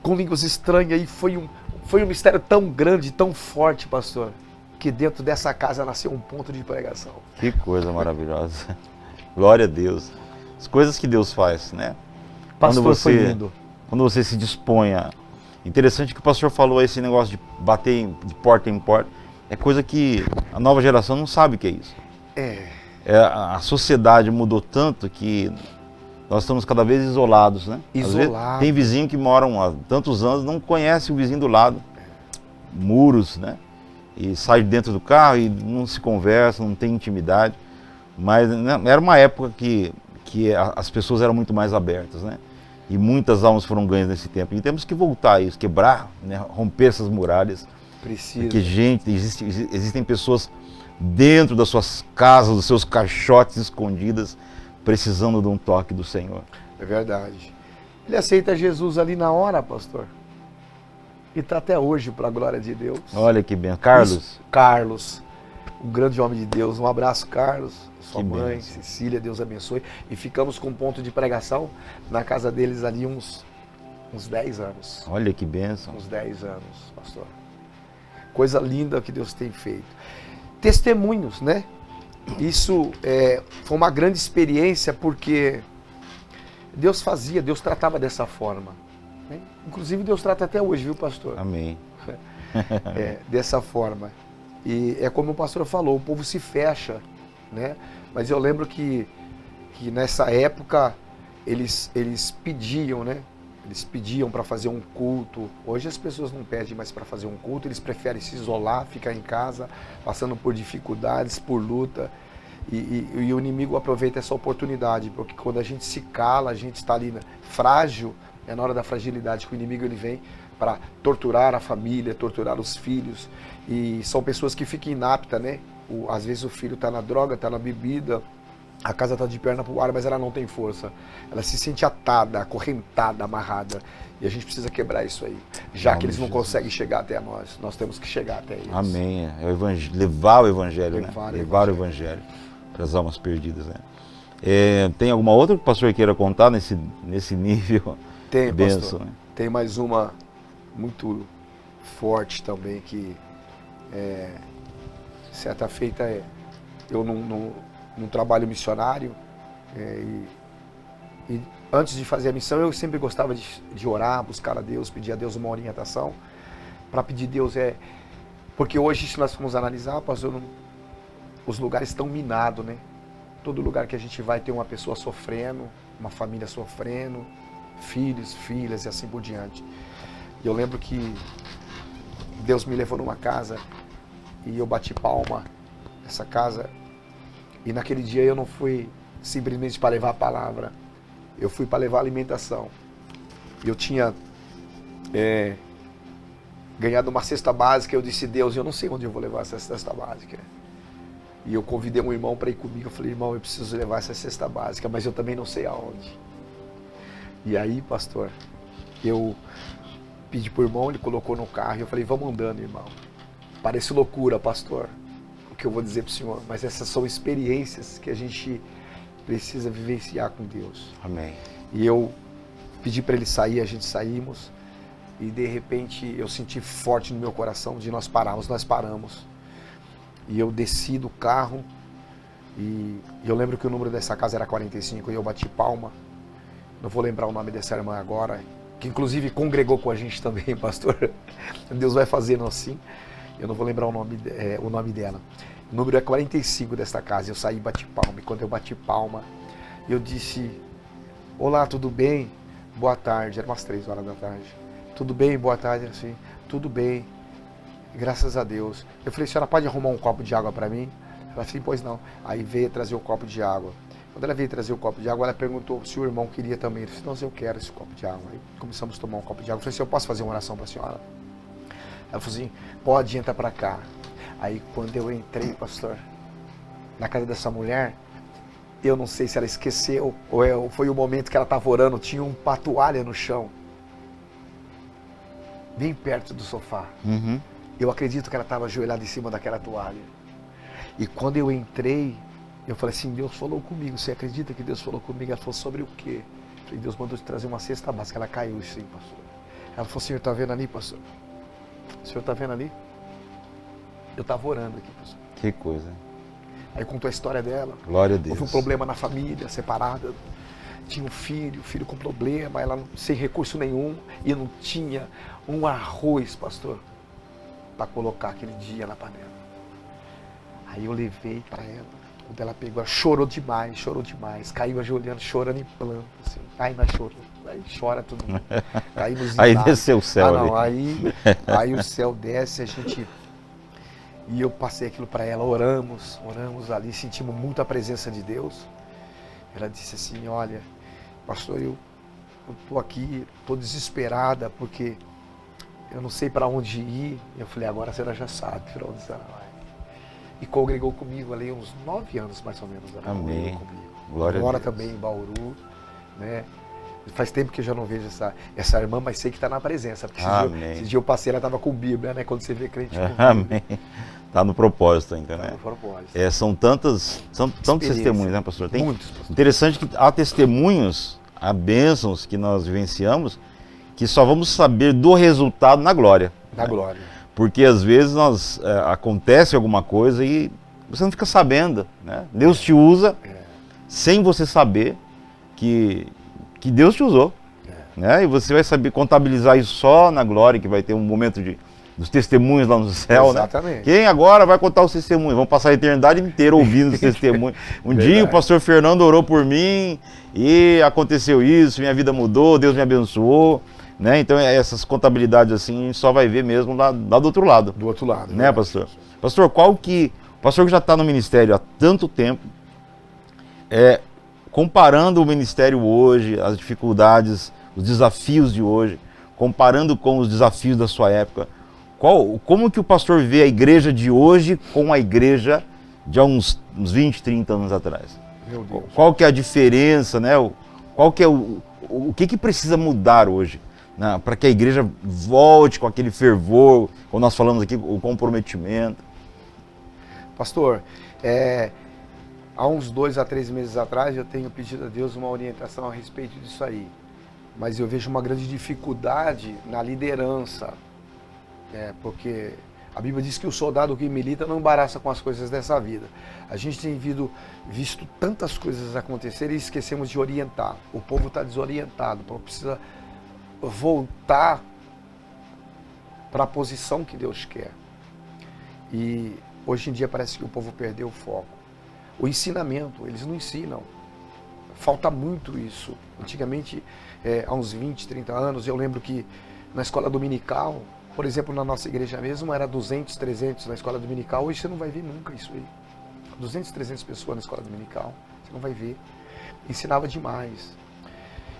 Com línguas estranhas, e foi um mistério tão grande, tão forte, pastor, que dentro dessa casa nasceu um ponto de pregação. Que coisa maravilhosa. Glória a Deus. As coisas que Deus faz, né? Pastor, foi lindo. Quando você se dispõe a... Interessante que o pastor falou esse negócio de bater de porta em porta. É coisa que a nova geração não sabe o que é isso. A sociedade mudou tanto que nós estamos cada vez isolados, né? Isolado. Tem vizinho que moram há tantos anos, não conhece o vizinho do lado. Muros, né? E sai dentro do carro e não se conversa, não tem intimidade. Mas né, era uma época que as pessoas eram muito mais abertas, né? E muitas almas foram ganhas nesse tempo. E temos que voltar a isso, quebrar, né? Romper essas muralhas. Precisa. Porque, gente, existem pessoas dentro das suas casas, dos seus caixotes escondidas, precisando de um toque do Senhor. É verdade. Ele aceita Jesus ali na hora, pastor. E está até hoje, para a glória de Deus. Olha que bem. Carlos? Isso, Carlos, um grande homem de Deus. Um abraço, Carlos. Sua que mãe, benção. Cecília, Deus abençoe. E ficamos com um ponto de pregação na casa deles ali uns 10 anos. Olha que bênção. Uns 10 anos, pastor. Coisa linda que Deus tem feito. Testemunhos, né? Isso foi uma grande experiência porque Deus tratava dessa forma. Né? Inclusive Deus trata até hoje, viu, pastor? Amém. Dessa forma. E é como o pastor falou, o povo se fecha, né? Mas eu lembro que nessa época eles pediam, né? Eles pediam para fazer um culto. Hoje as pessoas não pedem mais para fazer um culto, eles preferem se isolar, ficar em casa, passando por dificuldades, por luta. E o inimigo aproveita essa oportunidade, porque quando a gente se cala, a gente está ali frágil, é na hora da fragilidade que o inimigo ele vem para torturar a família, torturar os filhos. E são pessoas que ficam inaptas, né? Às vezes o filho está na droga, está na bebida, a casa está de perna para o ar, mas ela não tem força. Ela se sente atada, acorrentada, amarrada. E a gente precisa quebrar isso aí. Já que eles não conseguem chegar até nós, nós temos que chegar até eles. Amém. É o levar o evangelho, Levar né? Levar o evangelho para as almas perdidas, né? Tem alguma outra que o pastor queira contar nesse nível? Tem, benção, pastor. Né? Tem mais uma muito forte também que certa feita eu num trabalho missionário e antes de fazer a missão eu sempre gostava de orar, buscar a Deus, pedir a Deus uma orientação para pedir a Deus porque hoje se nós formos analisar, pastor, os lugares estão minados, né? Todo lugar que a gente vai tem uma pessoa sofrendo, uma família sofrendo, filhos, filhas e assim por diante. E eu lembro que Deus me levou numa casa e eu bati palma nessa casa. E naquele dia eu não fui simplesmente para levar a palavra, eu fui para levar a alimentação. Eu tinha ganhado uma cesta básica, eu disse, Deus, eu não sei onde eu vou levar essa cesta básica. E eu convidei um irmão para ir comigo, eu falei, irmão, eu preciso levar essa cesta básica, mas eu também não sei aonde. E aí, pastor, eu pedi para o irmão, ele colocou no carro e eu falei, vamos andando, irmão. Parece loucura, pastor, o que eu vou dizer para o senhor, mas essas são experiências que a gente precisa vivenciar com Deus. Amém. E eu pedi para ele sair, a gente saímos, e de repente eu senti forte no meu coração de nós paramos. E eu desci do carro, e eu lembro que o número dessa casa era 45, e eu bati palma. Não vou lembrar o nome dessa irmã agora, que inclusive congregou com a gente também, pastor. Deus vai fazendo assim. Eu não vou lembrar o nome dela. O número é 45 desta casa. Eu saí e bati palma. E quando eu bati palma, eu disse: olá, tudo bem? Boa tarde. Era umas 3 horas da tarde. Tudo bem? Boa tarde. Assim, tudo bem. Graças a Deus. Eu falei: a senhora pode arrumar um copo de água para mim? Ela assim: pois não. Aí veio trazer o copo de água. Quando ela veio trazer o copo de água, ela perguntou se o irmão queria também. Eu disse: não, eu quero esse copo de água. Aí começamos a tomar um copo de água. Eu falei: se eu posso fazer uma oração para a senhora? Ela falou assim: pode, entra para cá. Aí quando eu entrei, pastor, na casa dessa mulher, eu não sei se ela esqueceu ou foi o momento que ela estava orando, tinha uma toalha no chão, bem perto do sofá. Uhum. Eu acredito que ela estava ajoelhada em cima daquela toalha. E quando eu entrei, eu falei assim: Deus falou comigo. Você acredita que Deus falou comigo? Ela falou: sobre o quê? Eu falei: Deus mandou te trazer uma cesta básica. Ela caiu sim, pastor. Ela falou: o senhor está vendo ali, pastor? O senhor está vendo ali? Eu estava orando aqui, pastor. Que coisa. Aí contou a história dela. Glória a Deus. Houve um problema na família, separada. Tinha um filho com problema, ela sem recurso nenhum. E não tinha um arroz, pastor, para colocar aquele dia na panela. Aí eu levei para ela. Quando ela pegou, ela chorou demais. Caiu ajoelhando, chorando em planto. Assim. Aí nós choramos. Aí chora todo mundo. Aí desceu o céu. Não, aí o céu desce, a gente... E eu passei aquilo para ela, oramos ali, sentimos muito a presença de Deus. Ela disse assim: olha, pastor, eu estou aqui, estou desesperada, porque eu não sei para onde ir. Eu falei: agora a senhora já sabe para onde ela vai. E congregou comigo ali uns 9 anos, mais ou menos. Ela Amém. Comigo. Glória Mora a Deus. também em Bauru, né? Faz tempo que eu já não vejo essa irmã, mas sei que está na presença. Porque esse dia eu passei, ela estava com Bíblia, né? Quando você vê crente com Bíblia. Amém. Está no propósito ainda, né? Tá no propósito. São tantos testemunhos, né, pastor? Tem muitos, pastor. Interessante que há testemunhos, há bênçãos que nós vivenciamos, que só vamos saber do resultado na glória. Na glória. Porque às vezes acontece alguma coisa e você não fica sabendo, né? Deus te usa sem você saber que Deus te usou. Né? E você vai saber contabilizar isso só na glória, que vai ter um momento dos testemunhos lá no céu. Exatamente. Né? Quem agora vai contar os testemunhos? Vão passar a eternidade inteira ouvindo os testemunhos. Um dia o pastor Fernando orou por mim e aconteceu isso, minha vida mudou, Deus me abençoou. Né? Então essas contabilidades assim a gente só vai ver mesmo lá do outro lado. Do outro lado. Né, pastor? Pastor, o pastor que já está no ministério há tanto tempo, comparando o ministério hoje, as dificuldades, os desafios de hoje, comparando com os desafios da sua época, como que o pastor vê a igreja de hoje com a igreja de há uns 20, 30 anos atrás? Meu Deus. Qual que é a diferença, né? Qual que é o que precisa mudar hoje, né? Para que a igreja volte com aquele fervor, como nós falamos aqui, o comprometimento? Pastor, há uns 2 a 3 meses atrás eu tenho pedido a Deus uma orientação a respeito disso aí. Mas eu vejo uma grande dificuldade na liderança. Porque a Bíblia diz que o soldado que milita não embaraça com as coisas dessa vida. A gente tem visto tantas coisas acontecerem e esquecemos de orientar. O povo está desorientado, o povo precisa voltar para a posição que Deus quer. E hoje em dia parece que o povo perdeu o foco. O ensinamento, eles não ensinam. Falta muito isso. Antigamente, há uns 20, 30 anos, eu lembro que na escola dominical, por exemplo, na nossa igreja mesmo, era 200, 300 na escola dominical. Hoje você não vai ver nunca isso aí. 200, 300 pessoas na escola dominical, você não vai ver. Ensinava demais.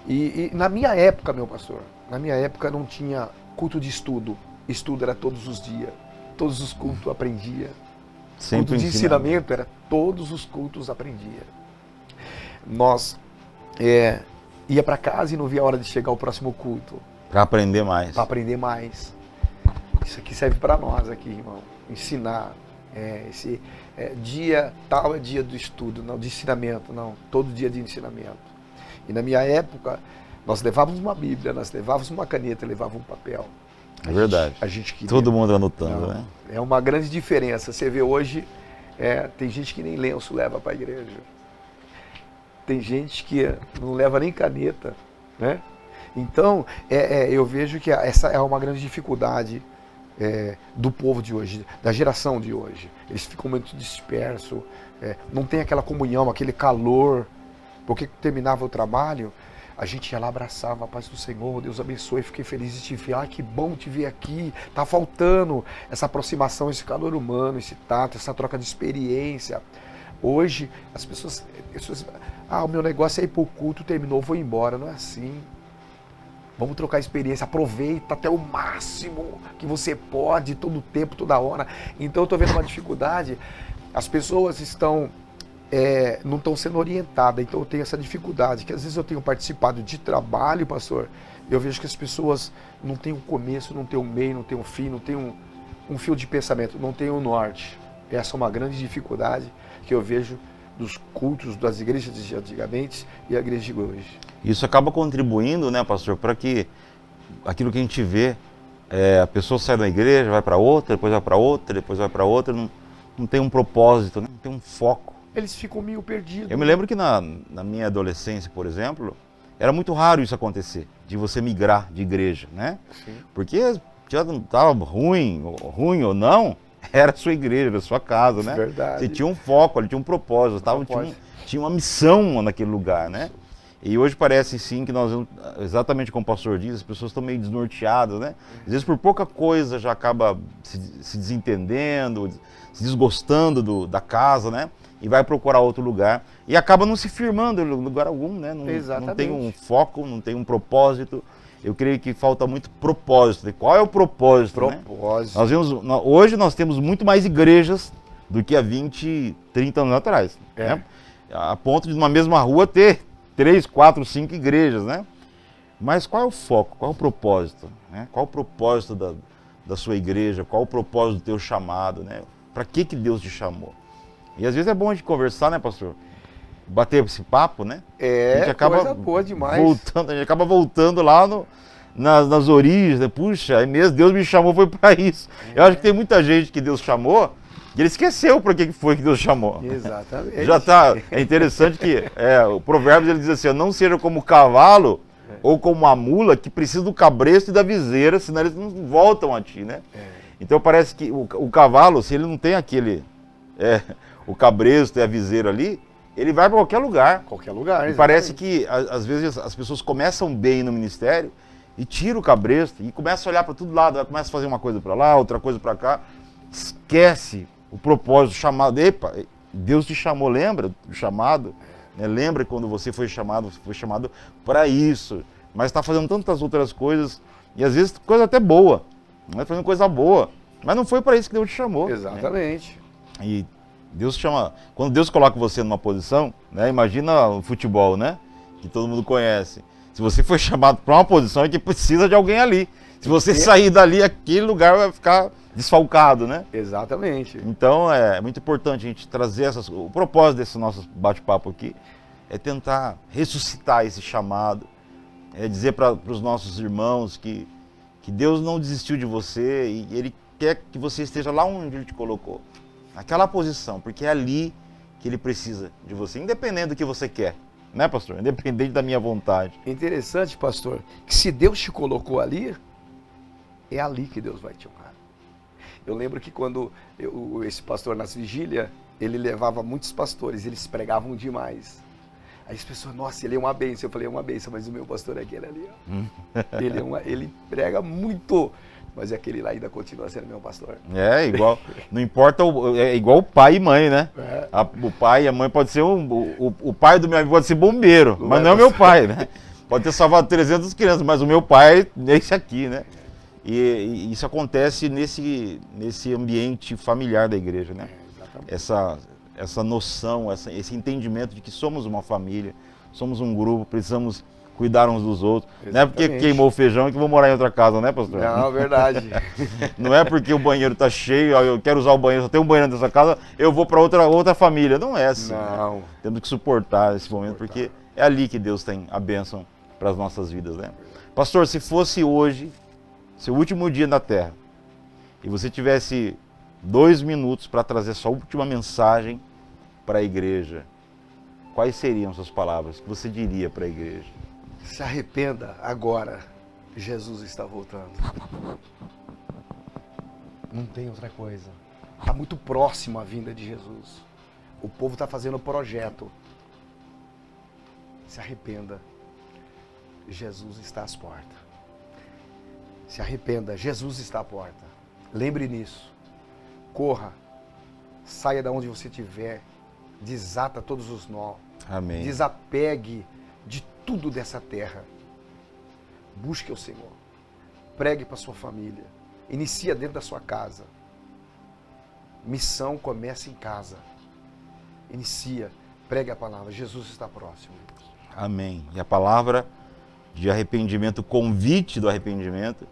E na minha época, meu pastor, na minha época não tinha culto de estudo. Estudo era todos os dias. Todos os cultos aprendia. Sempre culto de ensinamento era todos os cultos aprendia. Nós ia para casa e não via a hora de chegar ao próximo culto. Para aprender mais. Para aprender mais. Isso aqui serve para nós aqui, irmão. Ensinar. Esse dia tal é dia do estudo, não de ensinamento, não. Todo dia de ensinamento. E na minha época, nós levávamos uma Bíblia, nós levávamos uma caneta, levávamos um papel. É verdade. A gente queria. Todo mundo anotando, né? É uma grande diferença. Você vê hoje, tem gente que nem lenço leva para a igreja. Tem gente que não leva nem caneta, né? Então, eu vejo que essa é uma grande dificuldade do povo de hoje, da geração de hoje. Eles ficam muito dispersos, não tem aquela comunhão, aquele calor. Porque terminava o trabalho, a gente ia lá, abraçava a paz do Senhor, Deus abençoe, fiquei feliz de te ver, que bom te ver aqui, tá faltando essa aproximação, esse calor humano, esse tato, essa troca de experiência. Hoje, as pessoas o meu negócio é ir pro culto, terminou, vou embora, não é assim. Vamos trocar experiência, aproveita até o máximo que você pode, todo o tempo, toda hora. Então eu estou vendo uma dificuldade, as pessoas não estão sendo orientadas, então eu tenho essa dificuldade, que às vezes eu tenho participado de trabalho, pastor, eu vejo que as pessoas não têm um começo, não têm um meio, não têm um fim, não têm um fio de pensamento, não têm um norte. Essa é uma grande dificuldade que eu vejo dos cultos das igrejas de antigamente e a igreja de hoje. Isso acaba contribuindo, né, pastor, para que aquilo que a gente vê, a pessoa sai da igreja, vai para outra, depois vai para outra, depois vai para outra, não tem um propósito, né? Não tem um foco. Eles ficam meio perdidos. Eu me lembro que na minha adolescência, por exemplo, era muito raro isso acontecer, de você migrar de igreja, né? Sim. Porque já não estava ruim ou não, era a sua igreja, era a sua casa, né? Verdade. Você tinha um foco, tinha um propósito, tinha uma missão naquele lugar, né? E hoje parece sim que nós, exatamente como o pastor diz, as pessoas estão meio desnorteadas, né? Às vezes por pouca coisa já acaba se desentendendo, se desgostando da casa, né? E vai procurar outro lugar e acaba não se firmando em lugar algum, né? Não tem um foco, não tem um propósito. Eu creio que falta muito propósito. Qual é o propósito? Propósito. Né? Hoje nós temos muito mais igrejas do que há 20, 30 anos atrás. Né? A ponto de numa mesma rua ter 3, 4, 5 igrejas, né? Mas qual é o foco? Qual é o propósito? Né? Qual é o propósito da sua igreja? Qual é o propósito do teu chamado? Né? Para que Deus te chamou? E às vezes é bom a gente conversar, né, pastor? Bater esse papo, né? A gente acaba coisa boa demais. A gente acaba voltando lá nas origens, né? Puxa, é mesmo, Deus me chamou, foi para isso. Eu acho que tem muita gente que Deus chamou e ele esqueceu por que foi que Deus chamou. Exatamente. Já tá, é interessante que o Provérbios ele diz assim, não seja como o cavalo ou como a mula que precisa do cabresto e da viseira, senão eles não voltam a ti, né? Então parece que o cavalo, se ele não tem aquele... o cabresto e a viseira ali, ele vai para qualquer lugar. Qualquer lugar, e parece que, às vezes, as pessoas começam bem no ministério e tiram o cabresto e começam a olhar para todo lado, começam a fazer uma coisa para lá, outra coisa para cá, esquece o propósito, o chamado. Epa, Deus te chamou, lembra do chamado? Né? Lembra quando você foi chamado para isso, mas está fazendo tantas outras coisas, e às vezes coisa até boa, fazendo coisa boa, mas não foi para isso que Deus te chamou. Exatamente. Né? E Deus chama, quando Deus coloca você numa posição, né, imagina o futebol, né, que todo mundo conhece. Se você foi chamado para uma posição, é que precisa de alguém ali. Se você sair dali, aquele lugar vai ficar desfalcado, né? Exatamente. Então é muito importante a gente trazer o propósito desse nosso bate-papo aqui é tentar ressuscitar esse chamado, é dizer para os nossos irmãos que Deus não desistiu de você e Ele quer que você esteja lá onde Ele te colocou. Naquela posição, porque é ali que Ele precisa de você, independente do que você quer, né, pastor? Independente da minha vontade. É interessante, pastor, que se Deus te colocou ali, é ali que Deus vai te honrar. Eu lembro que quando esse pastor nas vigílias, ele levava muitos pastores, eles pregavam demais. Aí as pessoas, nossa, ele é uma bênção. Eu falei, é uma bênção, mas o meu pastor é aquele ali, ó. Ele prega muito. Mas aquele lá ainda continua sendo meu pastor. Igual, não importa, é igual o pai e mãe, né? O pai e a mãe pode ser, o pai do meu amigo pode ser bombeiro, mas não é o meu pai, né? Pode ter salvado 300 crianças, mas o meu pai é esse aqui, né? E isso acontece nesse ambiente familiar da igreja, né? Essa noção, esse entendimento de que somos uma família, somos um grupo, precisamos cuidar uns dos outros. Exatamente. Não é porque queimou o feijão que vou morar em outra casa, né, pastor? Não, verdade. Não é porque o banheiro está cheio, eu quero usar o banheiro, só tem um banheiro nessa casa, eu vou para outra família. Não é assim. Não. Né? Temos que suportar esse momento, porque é ali que Deus tem a bênção para as nossas vidas, né? Pastor, se fosse hoje, seu último dia na Terra, e você tivesse 2 minutos para trazer sua última mensagem para a igreja, quais seriam suas palavras que você diria para a igreja? Se arrependa agora, Jesus está voltando. Não tem outra coisa. Está muito próximo a vinda de Jesus. O povo está fazendo projeto. Se arrependa, Jesus está às portas. Se arrependa, Jesus está à porta. Lembre nisso. Corra, saia de onde você estiver, desata todos os nós. Amém. Desapegue de tudo dessa terra. Busque o Senhor. Pregue para sua família. Inicia dentro da sua casa. Missão começa em casa. Inicia, pregue a palavra. Jesus está próximo. Amém. E a palavra de arrependimento, o convite do arrependimento,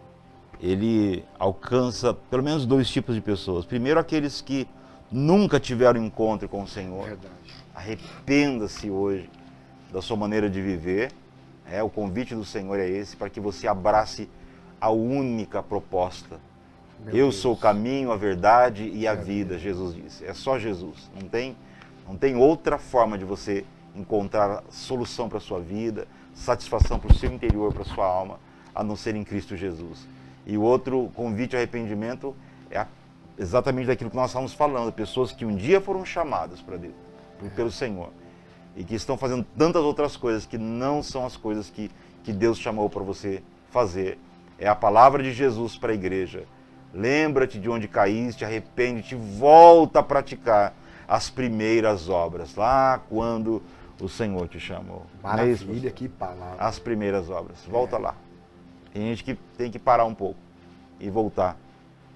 ele alcança pelo menos 2 tipos de pessoas. Primeiro, aqueles que nunca tiveram encontro com o Senhor. Verdade. Arrependa-se hoje da sua maneira de viver. O convite do Senhor é esse, para que você abrace a única proposta. Eu sou o caminho, a verdade e a vida, Jesus disse. É só Jesus. Não tem outra forma de você encontrar solução para a sua vida, satisfação para o seu interior, para a sua alma, a não ser em Cristo Jesus. E o outro convite ao arrependimento é exatamente daquilo que nós estamos falando, pessoas que um dia foram chamadas para Deus, pelo Senhor, e que estão fazendo tantas outras coisas que não são as coisas que Deus chamou para você fazer. É a palavra de Jesus para a igreja. Lembra-te de onde caíste, arrepende-te, volta a praticar as primeiras obras, lá quando o Senhor te chamou. Maravilha, que palavra. As primeiras obras, volta lá. Tem gente que tem que parar um pouco e voltar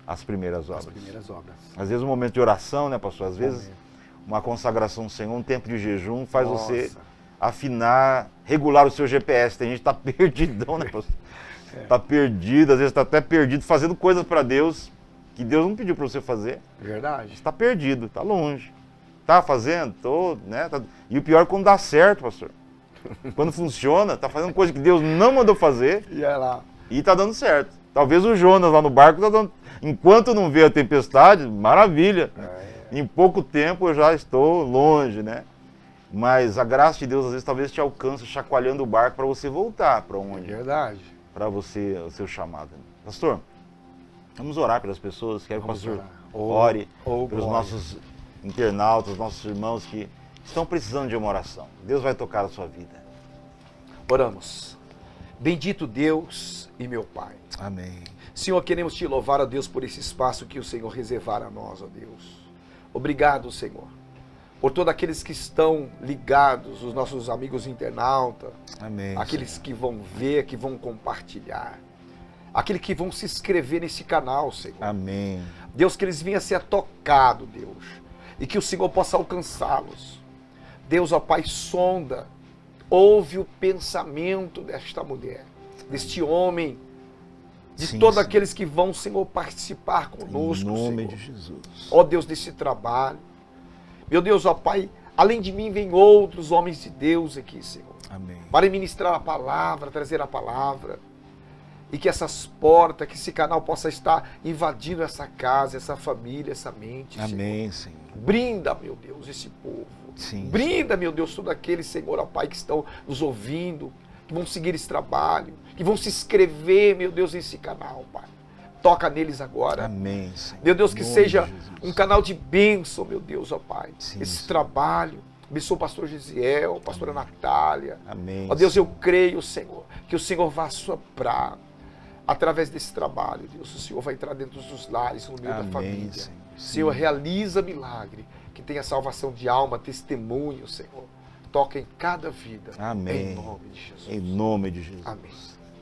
às primeiras obras. As primeiras obras. Às vezes um momento de oração, né, pastor? Às vezes uma consagração ao Senhor, um tempo de jejum faz você afinar, regular o seu GPS. Tem gente que está perdidão, né, pastor? Está perdido, às vezes está até perdido, fazendo coisas para Deus que Deus não pediu para você fazer. Verdade. Está perdido, está longe. Está fazendo? Tô, né? E o pior é quando dá certo, pastor. Quando funciona, está fazendo coisa que Deus não mandou fazer E é lá. e está dando certo. Talvez o Jonas lá no barco está dando... Enquanto não vê a tempestade, maravilha. Em pouco tempo eu já estou longe, né? Mas a graça de Deus às vezes talvez te alcance chacoalhando o barco para você voltar para onde? Verdade. Para você, o seu chamado. Pastor, vamos orar pelas pessoas. Quero que o pastor ore pelos nossos internautas, nossos irmãos que estão precisando de uma oração. Deus vai tocar a sua vida. Oramos. Bendito Deus e meu Pai. Amém. Senhor, queremos te louvar, ó Deus, por esse espaço que o Senhor reservar a nós, ó Deus. Obrigado, Senhor, por todos aqueles que estão ligados, os nossos amigos internautas, Amém, aqueles Senhor. que vão ver, que vão compartilhar, aqueles que vão se inscrever nesse canal, Senhor. Amém. Deus, que eles venham a ser tocados, Deus, e que o Senhor possa alcançá-los. Deus, ó Pai, sonda, ouve o pensamento desta mulher, deste homem, de Sim, todos Senhor. aqueles que vão, Senhor, participar conosco, Em nome Senhor. de Jesus. Ó Deus, desse trabalho. Meu Deus, ó Pai, além de mim vem outros homens de Deus aqui, Senhor, Amém. para ministrar a palavra, trazer a palavra, e que essas portas, que esse canal possa estar invadindo essa casa, essa família, essa mente, Amém, Senhor. Senhor. Brinda, meu Deus, esse povo. Sim. Brinda, meu Deus, todos aqueles, Senhor, ó Pai, que estão nos ouvindo, que vão seguir esse trabalho, que vão se inscrever, meu Deus, nesse canal, Pai. Toca neles agora. Amém, Senhor. Meu Deus, que Em nome seja de Jesus. um canal de bênção, meu Deus, ó Pai. Sim, Esse Senhor. trabalho. Abençoa o pastor Gisiel, a pastora Natália. Amém. Ó Deus, eu Senhor. creio, Senhor, que o Senhor vai soprar através desse trabalho, Deus. O Senhor vai entrar dentro dos lares, no meio Amém, da família. Senhor. Senhor, Sim. realiza milagre, que tenha salvação de alma, testemunho, Senhor. Toca em cada vida. Amém. Em nome de Jesus. Em nome de Jesus. Amém.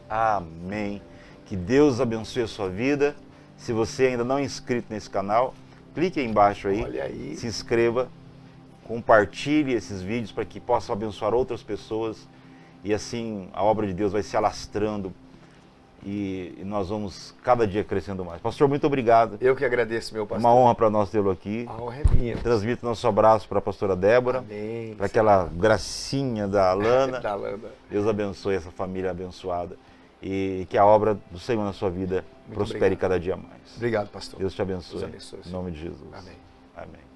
Amém. Que Deus abençoe a sua vida. Se você ainda não é inscrito nesse canal, clique aí embaixo aí. Olha aí. Se inscreva, compartilhe esses vídeos para que possam abençoar outras pessoas E assim a obra de Deus vai se alastrando e nós vamos cada dia crescendo mais. Pastor, muito obrigado. Eu que agradeço, meu pastor. Uma honra para nós tê-lo aqui. A honra é minha. Transmito nosso abraço para a pastora Débora, Amém. para aquela gracinha da Lana. Da Lana. Deus abençoe essa família abençoada e que a obra do Senhor na sua vida prospere obrigado. cada dia mais. Obrigado, pastor. Deus te abençoe. Deus abençoe, Em nome de Jesus. Amém. Amém.